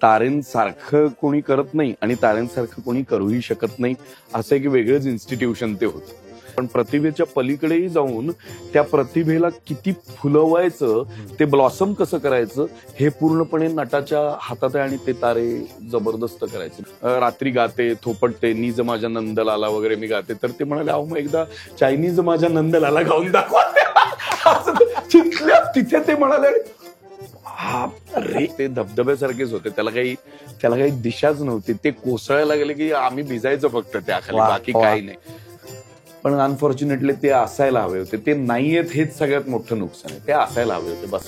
तारेंसारखं कोणी करत नाही आणि तारेंसारखं कोणी करूही शकत नाही, असं एक वेगळंच इन्स्टिट्यूशन ते होतं. पण प्रतिभेच्या पलीकडेही जाऊन त्या प्रतिभेला किती फुलवायचं, ते ब्लॉसम कसं करायचं, हे पूर्णपणे नटाच्या हातात आहे आणि ते तारे जबरदस्त करायचे. रात्री गाते, थोपटते, निज माझ्या नंदलाला वगैरे मी गाते, तर ते म्हणाले, अहो मग एकदा चायनीज माझ्या नंदलाला गाऊन दाखवा. तिथे ते म्हणाले, अरे ते धबधब्यासारखेच होते, त्याला काही दिशाच नव्हती. ते कोसळायला गेले की आम्ही भिजायचं फक्त त्याखाली, बाकी काही नाही. पण अनफॉर्च्युनेटली ते असायला हवे होते. ते नाहीयेत हेच सगळ्यात मोठं नुकसान आहे. ते असायला हवे होते बस.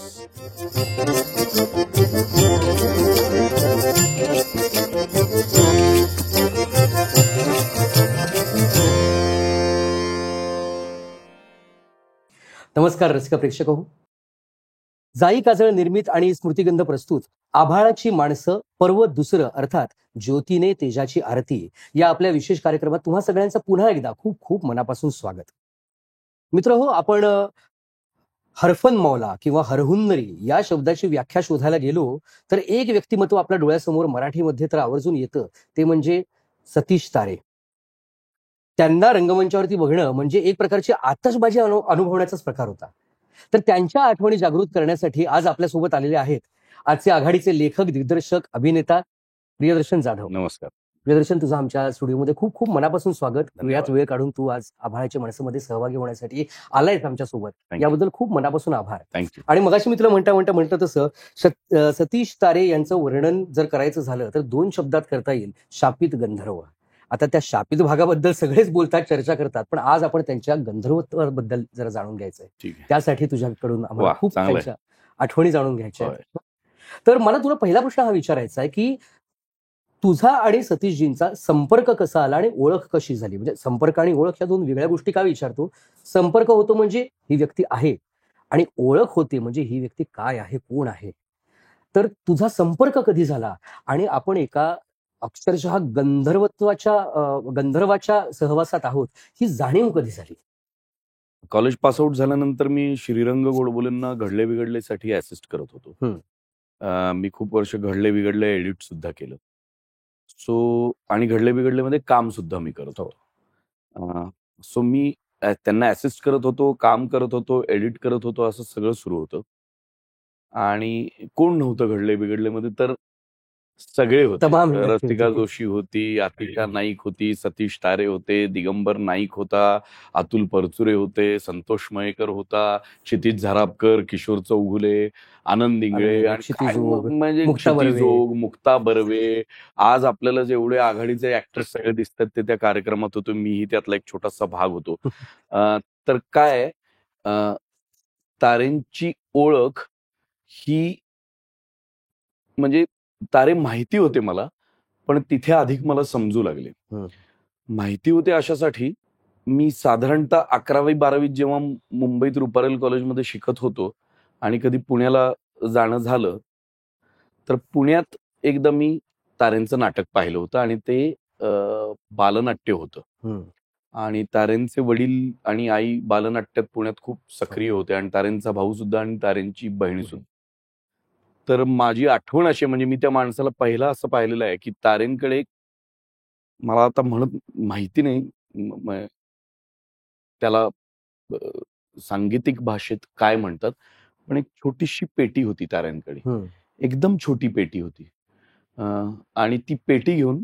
नमस्कार रसिक प्रेक्षक हो. जाई काजळ निर्मित आणि स्मृतिगंध प्रस्तुत आभाळाची माणसं पर्व दुसरं अर्थात ज्योतीने तेजाची आरती या आपल्या विशेष कार्यक्रमात तुम्हा सगळ्यांचं पुन्हा एकदा खूप खूप मनापासून स्वागत. मित्र हो, आपण हरफन मौला किंवा हरहुन्नरी या शब्दाची व्याख्या शोधायला गेलो तर एक व्यक्तिमत्व आपल्या डोळ्यासमोर मराठीमध्ये तर आवर्जून येतं, ते म्हणजे सतीश तारे. त्यांना रंगमंचावरती बघणं म्हणजे एक प्रकारची आतषबाजी अनुभवण्याचाच प्रकार होता. तर त्यांच्या आठवणी जागृत करण्यासाठी आज आपल्यासोबत आलेले आहेत आजचे आघाडीचे लेखक, दिग्दर्शक, अभिनेता प्रियदर्शन जाधव. नमस्कार प्रियदर्शन, तुझं आमच्या स्टुडिओमध्ये खूप खूप मनापासून स्वागत. वेळात वेळ काढून तू आज आभाळाच्या माणसामध्ये सहभागी होण्यासाठी आलायस आमच्या सोबत, याबद्दल खूप मनापासून आभार. थँक्यू. आणि मगाशी मी तुला म्हणता तसं सतीश तारे यांचं वर्णन जर करायचं झालं तर 2 शब्दात करता येईल, शापित गंधर्व. आता त्या शापित भागाबद्दल सगळेच बोलतात, चर्चा करतात, पण आज आपण त्यांच्या गंधर्वत्वाबद्दल जरा जाणून घ्यायचंय. त्यासाठी तुझ्याकडून आम्हाला खूप त्यांच्या आठवणी जाणून घ्यायच्या आहेत. तर मला तुला पहिला प्रश्न हा विचारायचा आहे की तुझा आणि सतीशजींचा संपर्क कसा आला आणि ओळख कशी झाली? म्हणजे संपर्क आणि ओळख या 2 वेगळ्या गोष्टी का विचारतो? संपर्क होतो म्हणजे ही व्यक्ती आहे, आणि ओळख होते म्हणजे ही व्यक्ती काय आहे, कोण आहे. तर तुझा संपर्क कधी झाला आणि आपण एका अक्षरशः गंधर्वाच्या सहवासात आहोत, ही जाणीव कधी झाली? कॉलेज पास आउट झाल्यानंतर मी श्रीरंग गोडबोलेंना घडले बिघडलेसाठी असिस्ट करत होतो. मी खूप वर्ष घडले बिघडले एडिट सुद्धा केलं. आणि घडले बिघडले मध्ये काम सुद्धा मी करत होतो. सो मी त्यांना असिस्ट करत होतो, काम करत होतो, एडिट करत होतो, असं सगळं सुरू होतं. आणि कोण नव्हतं घडले बिघडले मध्ये, तर सगळे होते. रसिका जोशी होती, आतिशा नाईक होती, सतीश तारे होते, दिगंबर नाईक होता, अतुल परचुरे होते, संतोष मयेकर होता, क्षितिज झारापकर, किशोर चौघुले, आनंद इंगळे, म्हणजे क्षितिजोग, मुक्ता बर्वे. आज आपल्याला जेवढे आघाडीचे ऍक्टर्स सगळे दिसतात ते त्या कार्यक्रमात होतो. मीही त्यातला एक छोटासा भाग होतो. तर काय, तारेंची ओळख ही म्हणजे तारे माहिती होते मला, पण तिथे अधिक मला समजू लागले. माहिती होते अशासाठी, मी साधारणतः 11वी-12वीत जेव्हा मुंबईत रुपारेल कॉलेजमध्ये शिकत होतो आणि कधी पुण्याला जाणं झालं, तर पुण्यात एकदा मी तारेंचं नाटक पाहिलं होतं आणि ते बालनाट्य होतं. आणि तारेंचे वडील आणि आई बालनाट्यात पुण्यात खूप सक्रिय होते, आणि तारेंचा भाऊ सुद्धा आणि तारेंची बहीण सुद्धा. तर माझी आठवण अशी, म्हणजे मी त्या माणसाला पहिला असं पाहिलेलं आहे की तारेंकडे, मला आता माहिती नाही त्याला सांगीतिक भाषेत काय म्हणतात, पण एक छोटीशी पेटी होती तारेंकडे, एकदम छोटी पेटी होती. आणि ती पेटी घेऊन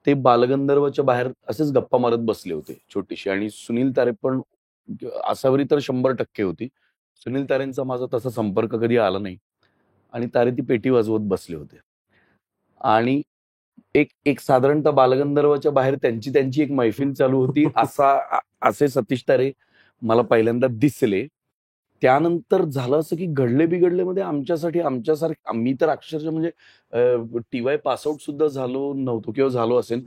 ते बालगंधर्वच्या बाहेर असेच गप्पा मारत बसले होते, छोटीशी. आणि सुनील तारे पण असावरी तर 100% होती. सुनील तारेंचा माझा तसा संपर्क कधी आला नाही, आणि तारे ती पेटी वाजवत बसले होते. आणि एक साधारणतः बालगंधर्वाच्या बाहेर त्यांची एक मैफिल चालू होती. असे सतीश तारे मला पहिल्यांदा दिसले. त्यानंतर झालं असं की घडले बिघडले मध्ये आमच्यासारखे, मी तर अक्षरशः म्हणजे TY पासआउट सुद्धा झालो नव्हतो किंवा झालो असेल,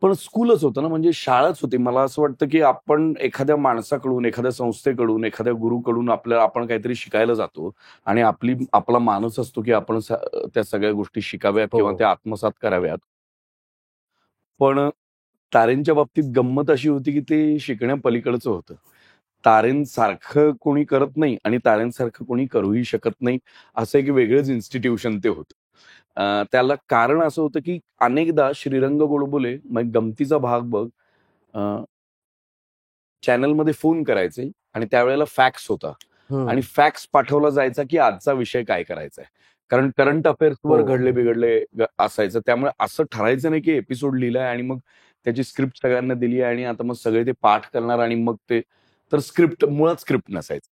पण स्कूलच होतं ना, म्हणजे शाळाच होती. मला असं वाटतं की आपण एखाद्या माणसाकडून, एखाद्या संस्थेकडून, एखाद्या गुरुकडून आपण काहीतरी शिकायला जातो, आणि आपला मानस असतो की आपण त्या सगळ्या गोष्टी शिकाव्यात किंवा त्या आत्मसात कराव्यात. पण तारेंच्या बाबतीत गंमत अशी होती की ते शिकण्या पलीकडचं होतं. तारेंसारखं कोणी करत नाही आणि तारेंसारखं कोणी करूही शकत नाही, असं एक वेगळंच इन्स्टिट्यूशन ते होतं. त्याला कारण असं होतं की अनेकदा श्रीरंग गोडबोले मग गमतीचा भाग बघ, चॅनलमध्ये फोन करायचे आणि त्यावेळेला फॅक्स होता आणि फॅक्स पाठवला जायचा की आजचा विषय काय करायचा आहे. कारण करंट अफेअर्सवर हो. घडले बिघडले असायचं. त्यामुळे असं ठरायचं नाही की एपिसोड लिहिलाय आणि मग त्याची स्क्रिप्ट सगळ्यांना दिली आणि आता मग सगळे ते पाठ करणार आणि मग ते, तर स्क्रिप्ट मुळात स्क्रिप्ट नसायचं,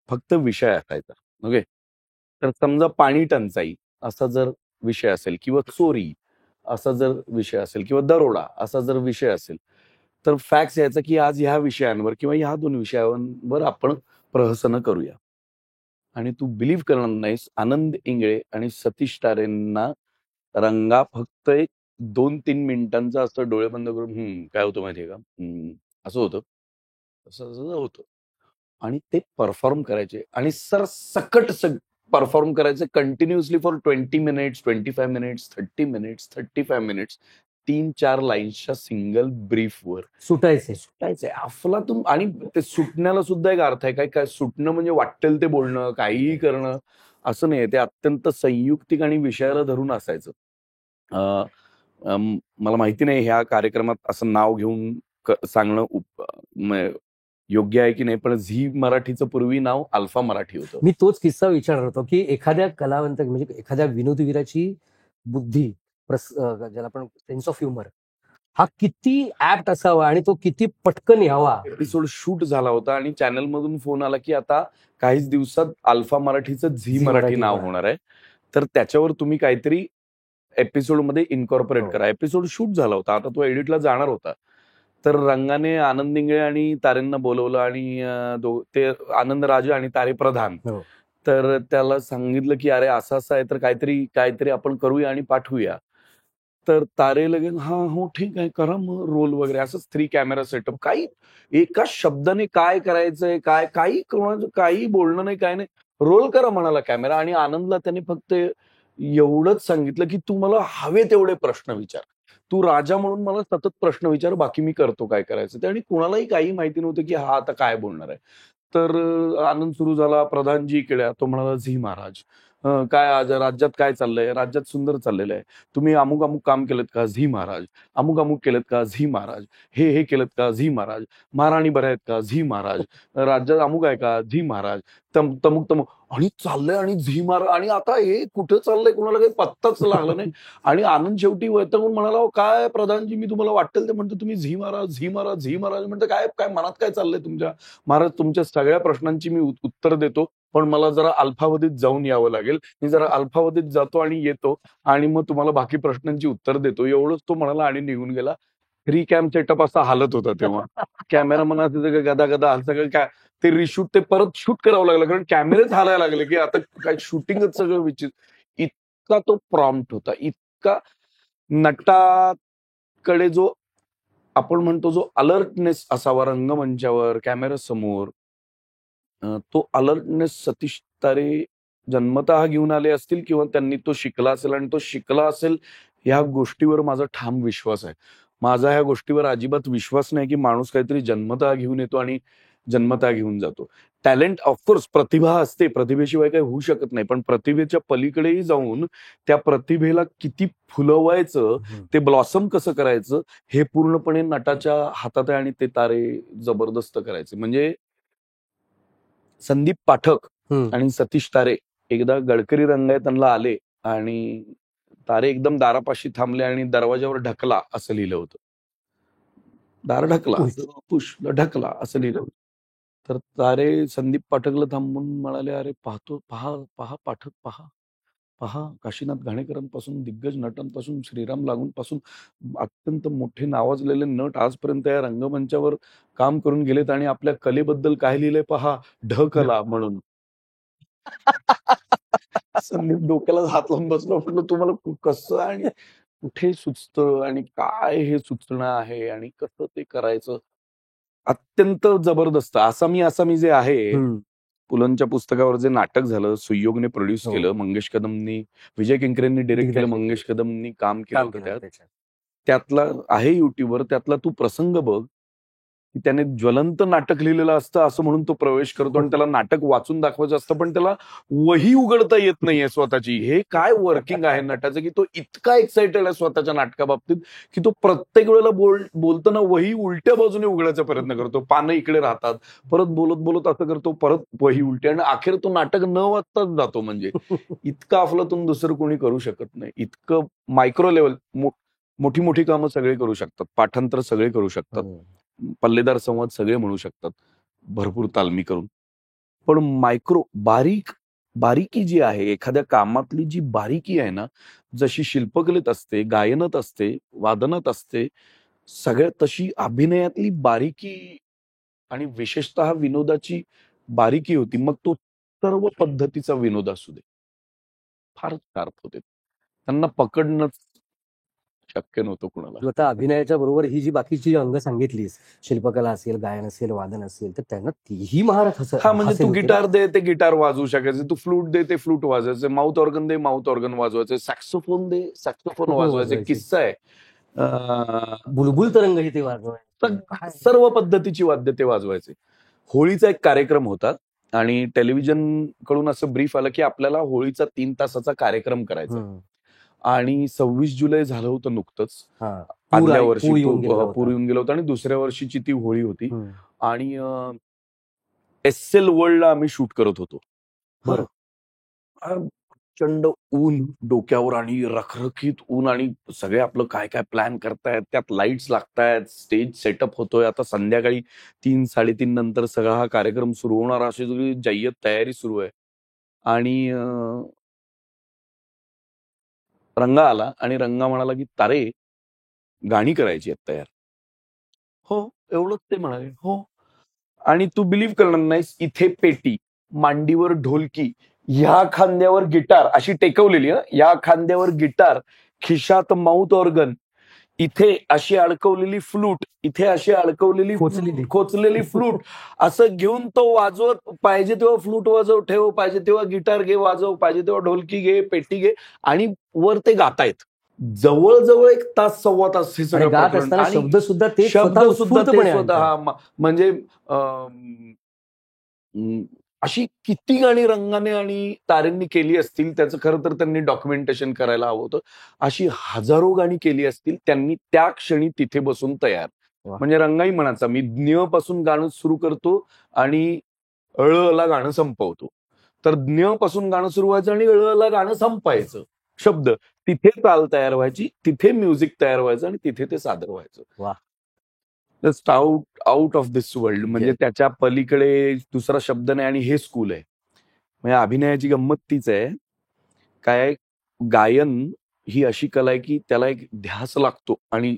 फक्त विषय असायचा. ओके. तर समजा पाणी टंचाई असा जर विषय असेल किंवा चोरी असा जर विषय असेल किंवा दरोडा असा जर विषय असेल, तर फॅक्स यायचा की आज ह्या विषयांवर किंवा ह्या 2 विषयांवर आपण प्रहसन करूया. आणि तू बिलीव्ह करणार नाहीस, आनंद इंगळे आणि सतीश तारेंना रंगा फक्त एक 2-3 मिनिटांचा असं डोळे बंद करून काय होतं माहितीये का? असं होतं. असं होतं. आणि ते परफॉर्म करायचे आणि सरसकट परफॉर्म करायचे continuously for 20 minutes, 25 minutes, 30 minutes, 35 minutes. 3-4 लाईन्सच्या सिंगल ब्रीफवर सुटायचे. अफलातून. आणि ते सुटण्याला सुद्धा एक अर्थ आहे. काय सुटणं म्हणजे वाटेल ते बोलणं, काहीही करणं असं नाही. ते अत्यंत संयुक्तिक आणि विषयाला धरून असायचं. मला माहिती नाही ह्या कार्यक्रमात असं नाव घेऊन सांगणं योग्य आहे की नाही, पण झी मराठीचं पूर्वी नाव अल्फा मराठी होतं. मी तोच किस्सा विचारणार होतो की एखाद्या कलावंत म्हणजे एखाद्या विनोदवीराची बुद्धी, ज्याला आपण सेन्स ऑफ ह्युमर, हा किती ऍप्ट असावा आणि तो किती पटकन यावा. एपिसोड शूट झाला होता आणि चॅनल मधून फोन आला की आता काहीच दिवसात अल्फा मराठीचं झी मराठी नाव होणार आहे, तर त्याच्यावर तुम्ही काहीतरी एपिसोड मध्ये इन्कॉर्पोरेट करा. एपिसोड शूट झाला होता, आता तो एडिटला जाणार होता. तर रंगाने आनंद इंगळे आणि तारेंना बोलवलं आणि ते आनंद राजा आणि तारे प्रधान. तर त्याला सांगितलं की अरे असं असं आहे, तर काहीतरी आपण करूया आणि पाठवूया. तर तारे लगेच हो ठीक आहे, करा मग रोल वगैरे. असंच 3 कॅमेरा सेटअप. काही एका शब्दाने काय करायचंय, काही कोणाचं काही बोलणं नाही, काय नाही. रोल करा म्हणाला कॅमेरा. आणि आनंदला त्याने फक्त एवढंच सांगितलं की तू मला हवे तेवढे प्रश्न विचार. तू राजा म्हणून मला सतत प्रश्न विचार, बाकी मी करतो काय करायचं ते. आणि कुणालाही काही माहिती नव्हतं की हा आता काय बोलणार आहे. तर आनंद सुरू झाला. प्रधानजी केल्या. तो म्हणाला, झी महाराज काय आज राज्यात काय चाललंय? राज्यात सुंदर चाललेलं आहे. तुम्ही अमुक अमुक काम केलेत का? झी महाराज. अमुक अमुक केलेत का? झी महाराज. हे केलेत का? झी महाराज. महाराणी बऱ्या आहेत का? झी महाराज. राज्यात अमुक आहे का? झी महाराज. तमुक आणि चाललंय आणि झी महाराज. आणि आता हे कुठं चाललंय कुणाला काही पत्ताच लागला नाही. आणि आनंद शेवटी वैतागून म्हणाला, काय प्रधानजी, मी तुम्हाला वाटेल ते म्हणतो, तुम्ही झी महाराज, झी महाराज, झी महाराज म्हणतो. काय मनात काय चाललंय तुमच्या? महाराज, तुमच्या सगळ्या प्रश्नांची मी उत्तर देतो, पण मला जरा अल्पावधीत जाऊन यावं लागेल. मी जरा अल्पावधीत जातो आणि येतो आणि मग तुम्हाला बाकी प्रश्नांची उत्तर देतो. एवढंच तो म्हणाला आणि निघून गेला. 3 कॅम सेटअप असा हालत होता तेव्हा. कॅमेरामन गदा गदा सगळं काय ते रिशूट, ते परत शूट करावं लागलं, कारण कॅमेरेच हालायला लागले की आता काय शूटिंगच सगळं विचित्र. इतका तो प्रॉम्प्ट होता, इतका नटाकडे जो आपण म्हणतो जो अलर्टनेस असावा रंगमंचावर, कॅमेरा समोर, तो अलर्टनेस सतीश तारे जन्मतः घेऊन आले असतील किंवा त्यांनी तो शिकला असेल. आणि तो शिकला असेल ह्या गोष्टीवर माझा ठाम विश्वास आहे. माझा ह्या गोष्टीवर अजिबात विश्वास नाही की माणूस काहीतरी जन्मतः घेऊन येतो आणि जन्मतः घेऊन जातो. टॅलेंट ऑफकोर्स, प्रतिभा असते, प्रतिभेशिवाय काही होऊ शकत नाही. पण प्रतिभेच्या पलीकडेही जाऊन त्या प्रतिभेला किती फुलवायचं, ते ब्लॉसम कसं करायचं, हे पूर्णपणे नटाच्या हातात आहे. आणि ते तारे जबरदस्त करायचे. म्हणजे संदीप पाठक आणि सतीश तारे एकदा गडकरी रंगायतनला आले आणि तारे एकदम दारापाशी थांबले आणि दरवाजावर ढकला असं लिहिलं होतं. दार ढकला, पुश ढकला असं लिहिलं होतं. तर तारे संदीप पाठकला थांबून म्हणाले, अरे पहा पाठक, पहा काशीनाथ घाणेकरांपासून, दिग्गज नटांपासून, श्रीराम लागून पासून अत्यंत मोठे नावाजलेले नट आजपर्यंत या रंगमंचावर काम करून गेलेत आणि आपल्या कलेबद्दल काय लिहिलंय पहा, ढकला म्हणून. संदीप डोक्याला हात लावून बसलो. म्हटलं, तुम्हाला कसं आणि कुठे सुचतं आणि काय हे सुचणं आहे आणि कसं ते करायचं. अत्यंत जबरदस्त. आसामी जे आहे, पुलंच्या पुस्तकावर जे नाटक झालं, सुयोगने प्रोड्यूस केलं, मंगेश कदमनी, विजय किंकरेंनी डिरेक्ट केलं, मंगेश कदमनी काम केलं त्यातला आहे युट्यूबवर. त्यातला तू प्रसंग बघ की त्याने ज्वलंत नाटक लिहिलेलं असतं असं म्हणून तो प्रवेश करतो आणि त्याला नाटक वाचून दाखवायचं असतं, पण त्याला वही उघडता येत नाहीये स्वतःची. हे काय वर्किंग आहे नटाचं, की तो इतका एक्साइटेड आहे स्वतःच्या नाटकाबाबतीत की तो प्रत्येक वेळेला बोलताना वही उलट्या बाजूने उघडायचा प्रयत्न करतो. पानं इकडे राहतात, परत बोलत बोलत असं करतो, परत वही उलटी, आणि अखेर तो नाटक न वाचताच जातो. म्हणजे इतकं अफलातून दुसरं कोणी करू शकत नाही. इतकं मायक्रो लेवल, मोठी मोठी कामं सगळे करू शकतात, पाठांतर सगळे करू शकतात, पल्लेदार संवाद सगळे म्हणू शकतात भरपूर तालमी करून. पण मायक्रो बारीकी जी आहे, एखाद्या कामातली जी बारीकी आहे ना, जशी शिल्पकलेत असते, गायनात असते, वादनात असते, सगळ्यात तशी अभिनयातली बारीकी आणि विशेषतः विनोदाची बारीकी होती. मग तो सर्व पद्धतीचा विनोद असू दे, फार शार्प होते. त्यांना पकडणंच शक्य नव्हतं कुणाला. तू आता अभिनयाच्या बरोबर ही जी बाकीची अंग सांगितलीस, शिल्पकला असेल, गायन असेल, वादन असेल, तर त्यांना तीही महारथ हा, म्हणजे तू गिटार दे ते गिटार वाजवू शकायचे, तू फ्लूट दे ते फ्लूट वाजवायचे, माउथ ऑर्गन दे माउथ ऑर्गन वाजवायचे, सॅक्सोफोन दे सॅक्सोफोन वाजवायचे. किस्सा आहे, बुलबुल तरंग ही ते वाजवायचे, सर्व पद्धतीची वाद्य ते वाजवायचे. होळीचा एक कार्यक्रम होता आणि टेलिव्हिजन कडून असं ब्रीफ आलं की आपल्याला होळीचा 3 तासाचा कार्यक्रम करायचा. आणि 26 जुलै झालं होतं नुकतंच. आदल्या वर्षी पूर येऊन गेला होता आणि दुसऱ्या वर्षीची ती होळी होती. आणि SL वर्ल्डला आम्ही शूट करत होतो. प्रचंड ऊन डोक्यावर आणि रखरखीत ऊन, आणि सगळे आपलं काय काय प्लॅन करतायत, त्यात लाईट्स लागतायत, स्टेज सेटअप होतोय. आता संध्याकाळी 3-3:30 नंतर सगळा हा कार्यक्रम सुरू होणार, अशी सगळी जय्यत तयारी सुरू आहे. आणि रंगा आला आणि रंगा म्हणाला की तारे, गाणी करायची आहेत तयार. हो, एवढंच ते म्हणाले. हो. आणि तू बिलीव्ह करणार नाहीस, इथे पेटी, मांडीवर ढोलकी, ह्या खांद्यावर गिटार अशी टेकवलेली, या खांद्यावर गिटार, खिशात माउथ ऑर्गन, इथे अशी अडकवलेली फ्लूट, इथे अशी अडकवलेली खोचलेली फ्लूट, असं घेऊन तो वाजवत, पाहिजे तेव्हा फ्लूट वाजव ठेव, पाहिजे तेव्हा गिटार घे वाजव, पाहिजे तेव्हा ढोलकी घे, पेटी घे, आणि वर ते गातायत. जवळजवळ 1 तास 1.25 तास हे सगळं गात असताना शब्द सुद्धा ते स्वतः. म्हणजे अशी किती गाणी रंगाने आणि तारेंनी केली असतील, त्याचं खरं तर त्यांनी डॉक्युमेंटेशन करायला हवं होतं. अशी हजारो गाणी केली असतील त्यांनी त्या क्षणी तिथे बसून तयार. म्हणजे रंगाई म्हणायचा, मी ज्ञ पासून गाणं सुरू करतो आणि ला गाणं संपवतो. तर ज्ञ पासून गाणं सुरू व्हायचं आणि ला गाणं संपायचं. शब्द तिथे ताल तयार व्हायची, तिथे म्युझिक तयार व्हायचं आणि तिथे ते सादर व्हायचं. Just out of this world. म्हणजे त्याच्या पलीकडे दुसरा शब्द नाही. आणि हे स्कूल आहे. म्हणजे अभिनयाची गंमत तीच आहे. काय, गायन ही अशी कला आहे की त्याला एक ध्यास लागतो आणि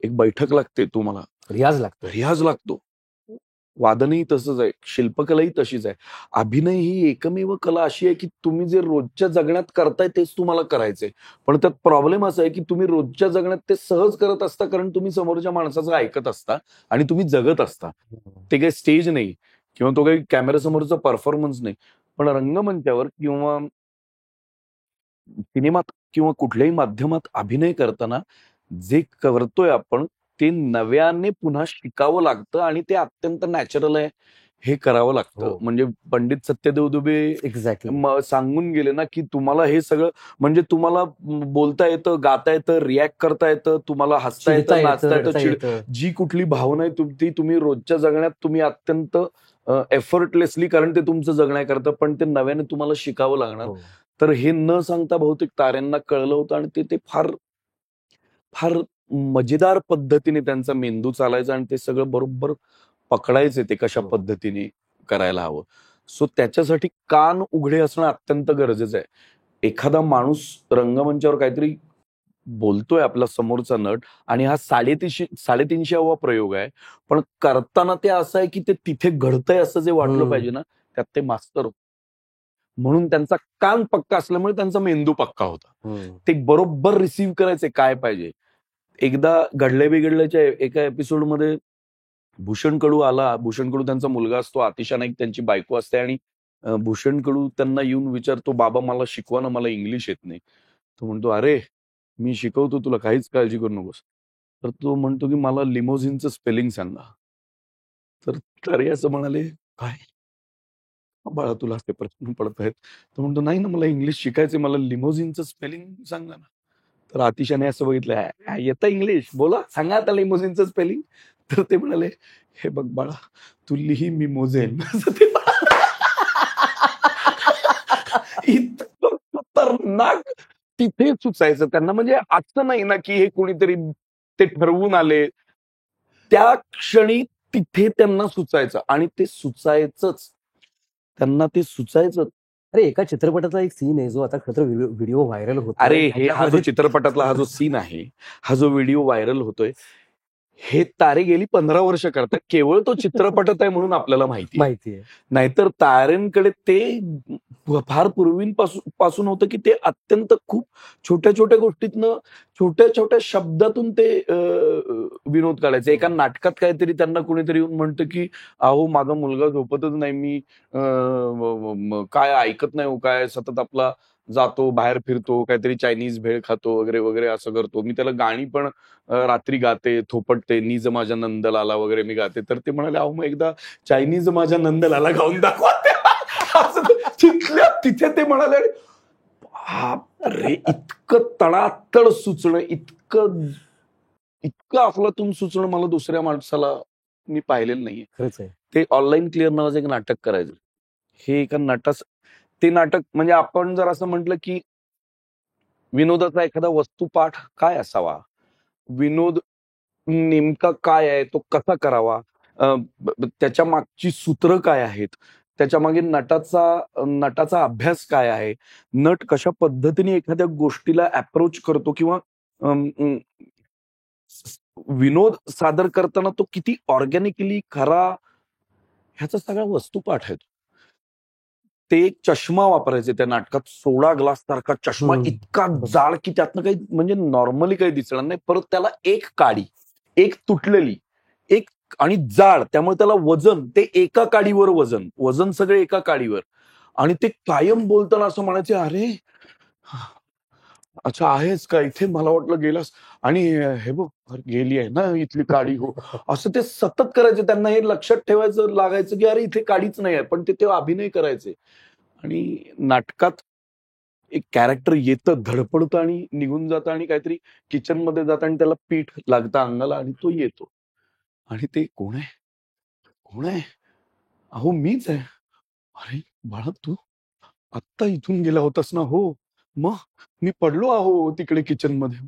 एक बैठक लागते, तुम्हाला रियाज लागतो. वादनही तसंच आहे, शिल्पकलाही तशीच आहे. अभिनय ही एकमेव कला अशी आहे की तुम्ही जे रोजच्या जगण्यात करताय तेच तुम्हाला करायचंय. पण त्यात प्रॉब्लेम असा आहे की तुम्ही रोजच्या जगण्यात ते सहज करत असता, कारण तुम्ही समोरच्या माणसाचं ऐकत असता आणि तुम्ही जगत असता. ते काही स्टेज नाही किंवा तो काही कॅमेऱ्यासमोरचा परफॉर्मन्स नाही. पण रंगमंचावर किंवा सिनेमात किंवा कुठल्याही माध्यमात अभिनय करताना जे करतोय आपण, ते नव्याने पुन्हा शिकावं लागतं आणि ते अत्यंत नॅचरल आहे, हे करावं लागतं. म्हणजे पंडित सत्यदेव दुबे सांगून गेले ना की तुम्हाला हे सगळं, म्हणजे तुम्हाला बोलता येतं, गाता येतं, रिॲक्ट करता येतं, तुम्हाला हसता येतं, नाचता येतं, जी कुठली भावना आहे ती तुम्ही रोजच्या जगण्यात तुम्ही अत्यंत एफर्टलेसली, कारण ते तुमचं जगण्या करतं, पण ते नव्याने तुम्हाला शिकावं लागणार. तर हे न सांगता बहुतेक ताऱ्यांना कळलं होतं आणि ते फार फार मजेदार पद्धतीने त्यांचा मेंदू चालायचा आणि ते सगळं बरोबर पकडायचे ते कशा पद्धतीने करायला हवं. सो त्याच्यासाठी कान उघडे असणं अत्यंत गरजेचं आहे. एखादा माणूस रंगमंचावर काहीतरी बोलतोय, आपला समोरचा नट, आणि हा 350वा प्रयोग आहे, पण करताना ते असं आहे की ते तिथे घडतंय असं जे वाटलं पाहिजे ना, त्यात ते मास्तर. म्हणून त्यांचा कान पक्का असल्यामुळे त्यांचा मेंदू पक्का होता. ते बरोबर रिसीव्ह करायचे काय पाहिजे. एकदा घडले बिघडल्याच्या एका एपिसोडमध्ये भूषण कडू आला. भूषण कडू त्यांचा मुलगा असतो, आतिशा नाईक त्यांची बायको असते, आणि भूषण कडू त्यांना येऊन विचारतो, बाबा मला शिकवा ना, मला इंग्लिश येत नाही. तो म्हणतो, अरे मी शिकवतो तुला, काहीच काळजी करू नकोस. तर तो म्हणतो की मला लिमोझिनचं स्पेलिंग सांगा. तर तारे असं म्हणाले, "काय बाळा तुला असे प्रश्न पडत आहेत?" तर म्हणतो, "नाही ना, मला इंग्लिश शिकायचंय. मला लिमोझिनचं स्पेलिंग सांगा ना." तर आतिशाने असं बघितलं, येतं इंग्लिश? बोला, सांगा आता लिमोझिनचं स्पेलिंग." तर ते म्हणाले, "हे बघ बाळा, तू लिही मी मोजेन." असं ते इतकं खतरनाक तिथे सुचायचं त्यांना. म्हणजे असं नाही ना, की हे कोणीतरी ते ठरवून आले. त्या क्षणी तिथे त्यांना सुचायचं आणि ते सुचायचंच. त्यांना ते सुचायचं. अरे एका चित्रपटाचा एक सीन आहे जो आता खरं तर व्हिडिओ व्हायरल होतो. अरे हा जो चित्रपटातला हा जो सीन आहे, हा जो व्हिडिओ व्हायरल होतोय, हे तारे गेली 15 वर्ष करतात. केवळ तो चित्रपटात आहे म्हणून आपल्याला माहिती आहे. नाहीतर ताऱ्यांकडे ते फार पूर्वीपासून होतं, की ते अत्यंत खूप छोट्या छोट्या गोष्टीतनं, छोट्या छोट्या शब्दातून ते विनोद काढायचे. एका नाटकात काहीतरी त्यांना कुणीतरी येऊन म्हणतं, की अहो माझा मुलगा झोपतच नाही, मी काय ऐकत नाही हो, काय सतत आपला जातो, बाहेर फिरतो, काहीतरी चायनीज भेळ खातो वगैरे वगैरे असं करतो. मी त्याला गाणी पण रात्री गाते, थोपटते, निज माझ्या नंदलाला वगैरे मी गाते. तर ते म्हणाले, अहो मग एकदा चायनीज माझ्या नंदलाला गाऊन दाखवा. असं तिथल्या तिथे ते म्हणाले, बापरे, इतकं तडातड सुचणं, इतकं अफलातून सुचणं मला दुसऱ्या माणसाला मी पाहिलेलं नाहीये. खरंच आहे. ते ऑनलाईन क्लिअर नावाचं एक नाटक करायचं. हे एका ते नाटक म्हणजे आपण जर असं म्हटलं, की विनोदाचा एखादा वस्तुपाठ काय असावा? विनोद नेमका काय आहे? तो कसा करावा? त्याच्या मागची सूत्र काय आहेत? त्याच्या मागे नटाचा अभ्यास काय आहे? नट कशा पद्धतीने एखाद्या गोष्टीला अप्रोच करतो किंवा विनोद सादर करताना तो किती ऑर्गॅनिकली खरा, ह्याचा सगळा वस्तुपाठ आहे. ते एक चष्मा वापरायचे त्या नाटकात, सोडा ग्लास सारखा चष्मा, इतका जाड की त्यातनं काही म्हणजे नॉर्मली काही दिसणार नाही. परत त्याला एक काडी, एक तुटलेली, एक आणि जाड, त्यामुळे त्याला वजन, ते एका काडीवर वजन सगळे एका काडीवर. आणि ते कायम बोलताना असं म्हणायचे, अरे अच्छा आहेस का इथे, मला वाटलं गेलास. आणि हे बघ गेली आहे ना इथली काडी, हो. असं ते सतत करायचे. त्यांना हे लक्षात ठेवायचं लागायचं, की अरे इथे काडीच नाही आहे, पण ते अभिनय करायचे. आणि नाटकात एक कॅरेक्टर येतं, धडपडतं आणि निघून जातं आणि काहीतरी किचनमध्ये जातं आणि त्याला पीठ लागतं अंगाला आणि तो येतो. आणि ते कोण आहे? कोण आहे? अहो मीच आहे. अरे बाळा, तू आत्ता इथून गेला होतास ना? हो. मग मी पडलो अहो तिकडे किचनमध्ये.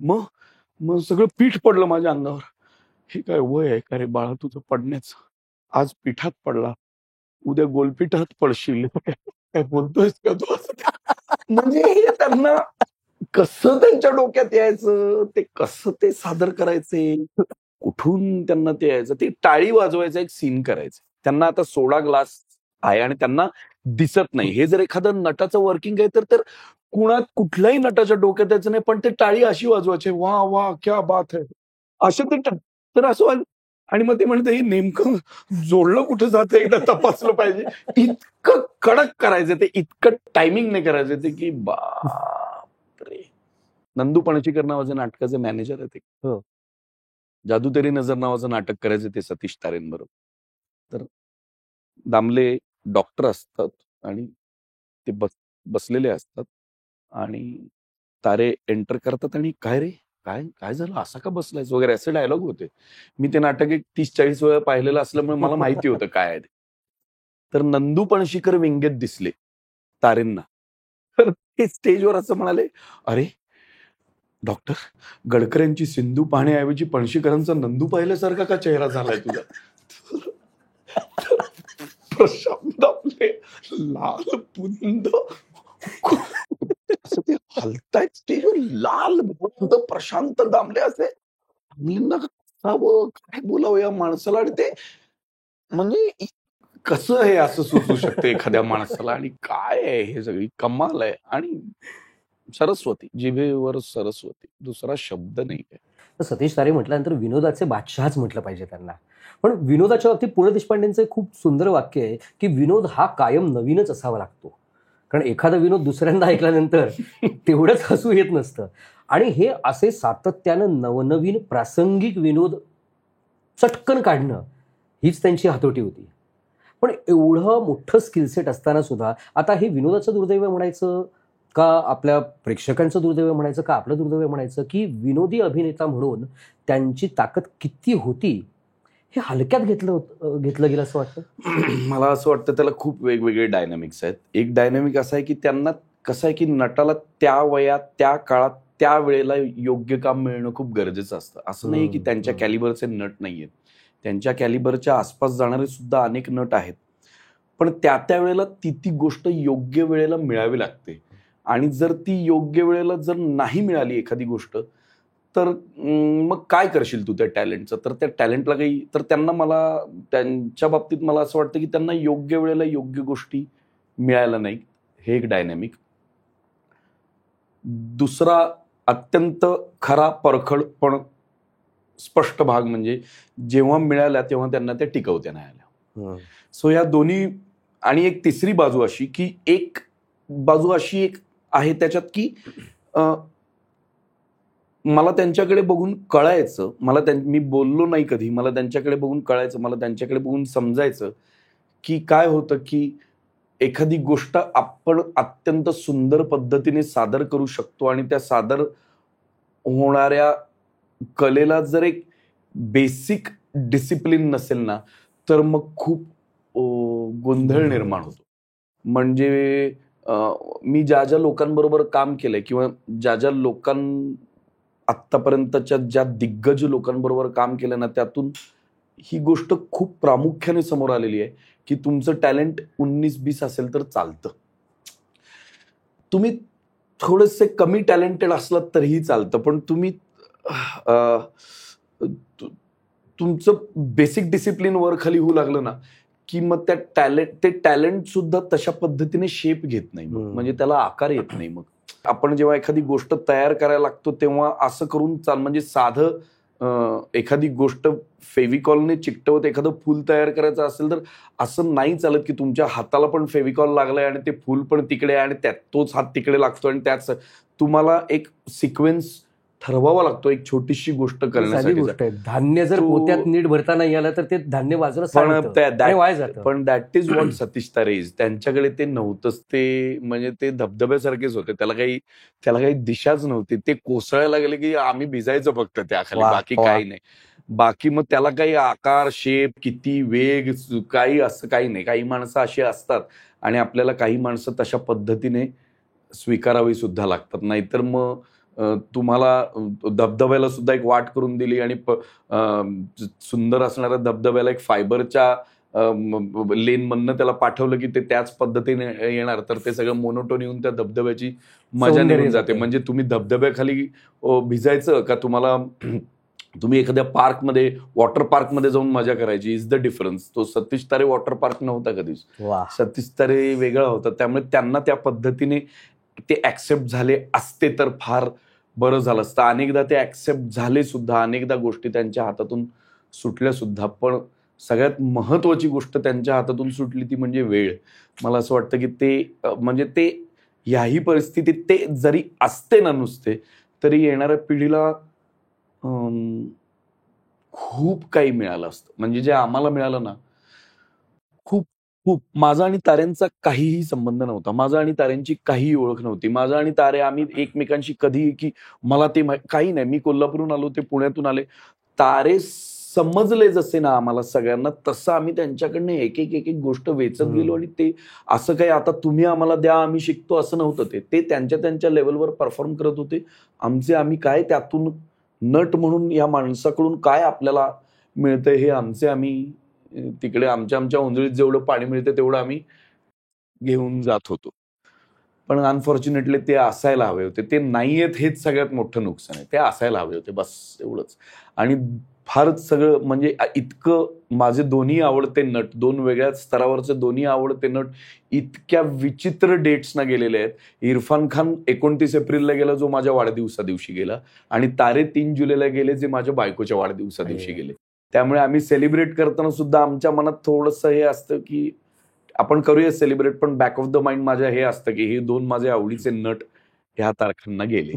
मग सगळं पीठ पडलं माझ्या अंगावर. हे काय वय आहे का रे बाळा तुझं पडण्याचं? आज पिठात पडला, उद्या गोलपिठात पडशील. काय बोलतोयस का तू असं? म्हणजे हे त्यांना कसं त्यांच्या डोक्यात यायचं, ते कसं ते सादर करायचे, कुठून त्यांना ते यायचं, ते टाळी वाजवायचा एक सीन करायचं. त्यांना आता सोडा ग्लास आहे आणि त्यांना दिसत नाही. हे जर एखादं नटाचं वर्किंग आहे तर कुठल्याही नटाच्या डोक्यात यायचं नाही, पण ते टाळी अशी वाजवायचे, "वाह! वाह! क्या बात है!" असं ते तर असं आणि मग ते म्हणते, हे नेमकं जोडलं कुठं जातं एकदा तपासलं पाहिजे. इतकं कडक करायचं ते, इतकं टायमिंगने करायचं ते, की बापरे! नंदू पणशीकर नावाचे नाटकाचे मॅनेजर आहेत ते. हो. जादू तेरी नजर नावाचं नाटक करायचे ते सतीश तारेंबरोबर. तर दामले डॉक्टर असतात आणि ते बसलेले असतात आणि तारे एंटर करतात आणि "काय रे? काय झालं? असा का बसलायस?" वगैरे असे डायलॉग होते. मी ते नाटक एक 30-40 वेळा पाहिलेलं असल्यामुळे मला माहिती होतं काय आहे ते. तर नंदू पणशीकर व्यंग्यात दिसले तारेंना. तर ते स्टेजवर असं म्हणाले, "अरे डॉक्टर, गडकऱ्यांची सिंधू पाहण्याऐवजी पणशीकरांचा नंदू पाहिल्यासारखा का चेहरा झालाय तुझा?" प्रशांत आपले लाल पुंद असं ते हलतायत स्टेजवर, लाल बुंद प्रशांत दामले असे. मुलींना कसावं, काय बोलावं या माणसाला, आणि ते म्हणजे कसं हे असं सुचू शकतं एखाद्या माणसाला, आणि काय आहे हे, सगळी कमाल आहे. आणि सरस्वती, जिभेवर सरस्वती, दुसरा शब्द नाही आहे. तर सतीश तारे म्हटल्यानंतर विनोदाचे बादशहाच म्हटलं पाहिजे त्यांना. पण विनोदाच्या बाबतीत पु ल देशपांडेंचं खूप सुंदर वाक्य आहे, की विनोद हा कायम नवीनच असावा लागतो. कारण एखादा विनोद दुसऱ्यांदा ऐकल्यानंतर तेवढंच हसू येत नसतं. आणि हे असे सातत्यानं नवनवीन प्रासंगिक विनोद चटकन काढणं, हीच त्यांची हातोटी होती. पण एवढं मोठं स्किलसेट असताना सुद्धा आता हे विनोदाचं दुर्दैव म्हणायचं का आपल्या प्रेक्षकांचं दुर्दैव म्हणायचं का आपलं दुर्दैव म्हणायचं की विनोदी अभिनेता म्हणून त्यांची ताकद किती होती हे हलक्यात घेतलं गेलं असं वाटतं. मला असं वाटतं त्याला खूप वेगवेगळे डायनामिक्स आहेत. एक डायनामिक असं आहे की त्यांना कसं आहे की नटाला त्या वयात त्या काळात त्या वेळेला योग्य काम मिळणं खूप गरजेचं असतं. असं नाही की त्यांच्या कॅलिबरचे नट नाहीयेत. त्यांच्या कॅलिबरच्या आसपास जाणारे सुद्धा अनेक नट आहेत. पण त्या वेळेला ती गोष्ट योग्य वेळेला मिळावी लागते. आणि जर ती योग्य वेळेला जर नाही मिळाली एखादी गोष्ट तर मग काय करशील तू त्या टॅलेंटचं. तर त्या टॅलेंटला काही तर त्यांच्या बाबतीत मला असं वाटतं की त्यांना योग्य वेळेला योग्य गोष्टी मिळायला नाही. हे एक डायनॅमिक. दुसरा अत्यंत खरा परखड पण स्पष्ट भाग म्हणजे जेव्हा मिळाल्या तेव्हा त्यांना त्या टिकवत्या नाही आल्या. सो या दोन्ही. आणि एक तिसरी बाजू अशी की एक बाजू अशी एक आहे त्याच्यात की मला त्यांच्याकडे बघून कळायचं, मी बोललो नाही कधी, मला त्यांच्याकडे बघून कळायचं, मला त्यांच्याकडे बघून समजायचं की काय होतं की एखादी गोष्ट आपण अत्यंत सुंदर पद्धतीने सादर करू शकतो आणि त्या सादर होणाऱ्या कलेला जर एक बेसिक डिसिप्लिन नसेल ना तर मग खूप गोंधळ निर्माण होतो. म्हणजे मी ज्या ज्या लोकांबरोबर काम केलंय किंवा ज्या आत्तापर्यंतच्या ज्या दिग्गज लोकांबरोबर काम केलं ना त्यातून ही गोष्ट खूप प्रामुख्याने समोर आलेली आहे की तुमचं टॅलेंट 19-20 असेल तर चालतं. तुम्ही थोडेसे कमी टॅलेंटेड असलात तरीही चालतं, पण तुम्ही तुमचं बेसिक डिसिप्लिन वर खाली होऊ लागलं ना की मग ते टॅलेंट सुद्धा तशा पद्धतीने शेप घेत नाही. म्हणजे त्याला आकार येत नाही. मग आपण जेव्हा एखादी गोष्ट तयार करायला लागतो तेव्हा असं करून म्हणजे साधं एखादी गोष्ट फेविकॉलने चिकटवत एखादं फूल तयार करायचं असेल तर असं नाही चालत की तुमच्या हाताला पण फेविकॉल लागलाय आणि ते फूल पण तिकडे आणि त्यात तोच हात तिकडे लागतो आणि त्याच तुम्हाला एक सिक्वेन्स ठरवावा लागतो एक छोटीशी गोष्ट करण्यासाठी. धान्य जर पोत्यात नीट भरता नाही आलं तर ते धान्य बाजूला पण दॅट इज व्हॉट सतीश तारे इज. त्यांच्याकडे ते नव्हतंच. ते म्हणजे ते धबधब्यासारखेच होते. त्याला काही दिशाच नव्हती. ते कोसळायला गेले की आम्ही भिजायचं फक्त त्याखाली, बाकी काही नाही. बाकी मग त्याला काही आकार शेप किती वेग काही असं काही नाही. काही माणसं अशी असतात आणि आपल्याला काही माणसं तशा पद्धतीने स्वीकारावी सुद्धा लागतात. नाहीतर मग तुम्हाला धबधब्याला सुद्धा एक वाट करून दिली आणि सुंदर असणाऱ्या धबधब्याला एक फायबरच्या लेन मधनं त्याला पाठवलं की ते त्याच पद्धतीने येणार तर ते सगळं मोनोटोन येऊन त्या धबधब्याची मजा निघून जाते. म्हणजे तुम्ही धबधब्याखाली भिजायचं का तुम्ही एखाद्या पार्कमध्ये वॉटर पार्कमध्ये जाऊन मजा करायची इज द डिफरन्स. तो सतीश तारे वॉटर पार्क नव्हता कधीच. सतीश तारे वेगळा होता. त्यामुळे त्यांना त्या पद्धतीने ते ऍक्सेप्ट झाले असते तर फार बरं झालं असतं. अनेकदा ते ऍक्सेप्ट झाले सुद्धा, अनेकदा गोष्टी त्यांच्या हातातून सुटल्या सुद्धा. पण सगळ्यात महत्वाची गोष्ट त्यांच्या हातातून सुटली ती म्हणजे वेळ. मला असं वाटतं की ते याही परिस्थितीत ते जरी असते ना नुसते तरी येणाऱ्या पिढीला खूप काही मिळालं असतं. म्हणजे जे आम्हाला मिळालं ना खूप खूप. माझा आणि ताऱ्यांचा काहीही संबंध नव्हता. माझा आणि ताऱ्यांची काहीही ओळख नव्हती. माझा आणि तारे आम्ही एकमेकांशी कधी की मला ते काही नाही. मी कोल्हापूरहून आलो, ते पुण्यातून आले. तारे समजले जसे ना आम्हाला सगळ्यांना तसं आम्ही त्यांच्याकडनं एक एक गोष्ट वेचत गेलो आणि ते असं काही आता तुम्ही आम्हाला द्या आम्ही शिकतो असं नव्हतं. ते त्यांच्या लेवलवर परफॉर्म करत होते. आम्ही काय त्यातून नट म्हणून या माणसाकडून काय आपल्याला मिळतंय हे आम्ही तिकडे आमच्या उंजळीत जेवढं पाणी मिळतं तेवढं आम्ही घेऊन जात होतो. पण अनफॉर्च्युनेटली ते असायला हवे होते. ते नाहीयेत हेच सगळ्यात मोठं नुकसान आहे. ते असायला हवे होते बस एवढंच. आणि फारच सगळं म्हणजे इतकं माझे दोन्ही आवडते नट, दोन वेगळ्या स्तरावरचे दोन्ही आवडते नट इतक्या विचित्र डेट्सना गेलेले आहेत. इरफान खान 29 एप्रिलला गेला जो माझ्या वाढदिवसा दिवशी गेला आणि तारे 3 जुलैला गेले जे माझ्या बायकोच्या वाढदिवसा दिवशी गेले. त्यामुळे आम्ही सेलिब्रेट करताना सुद्धा आमच्या मनात थोडंसं हे असतं की आपण करूया सेलिब्रेट, पण बॅक ऑफ द माइंड माझ्या हे असतं की हे दोन माझे आवडीचे नट ह्या तारखांना गेले.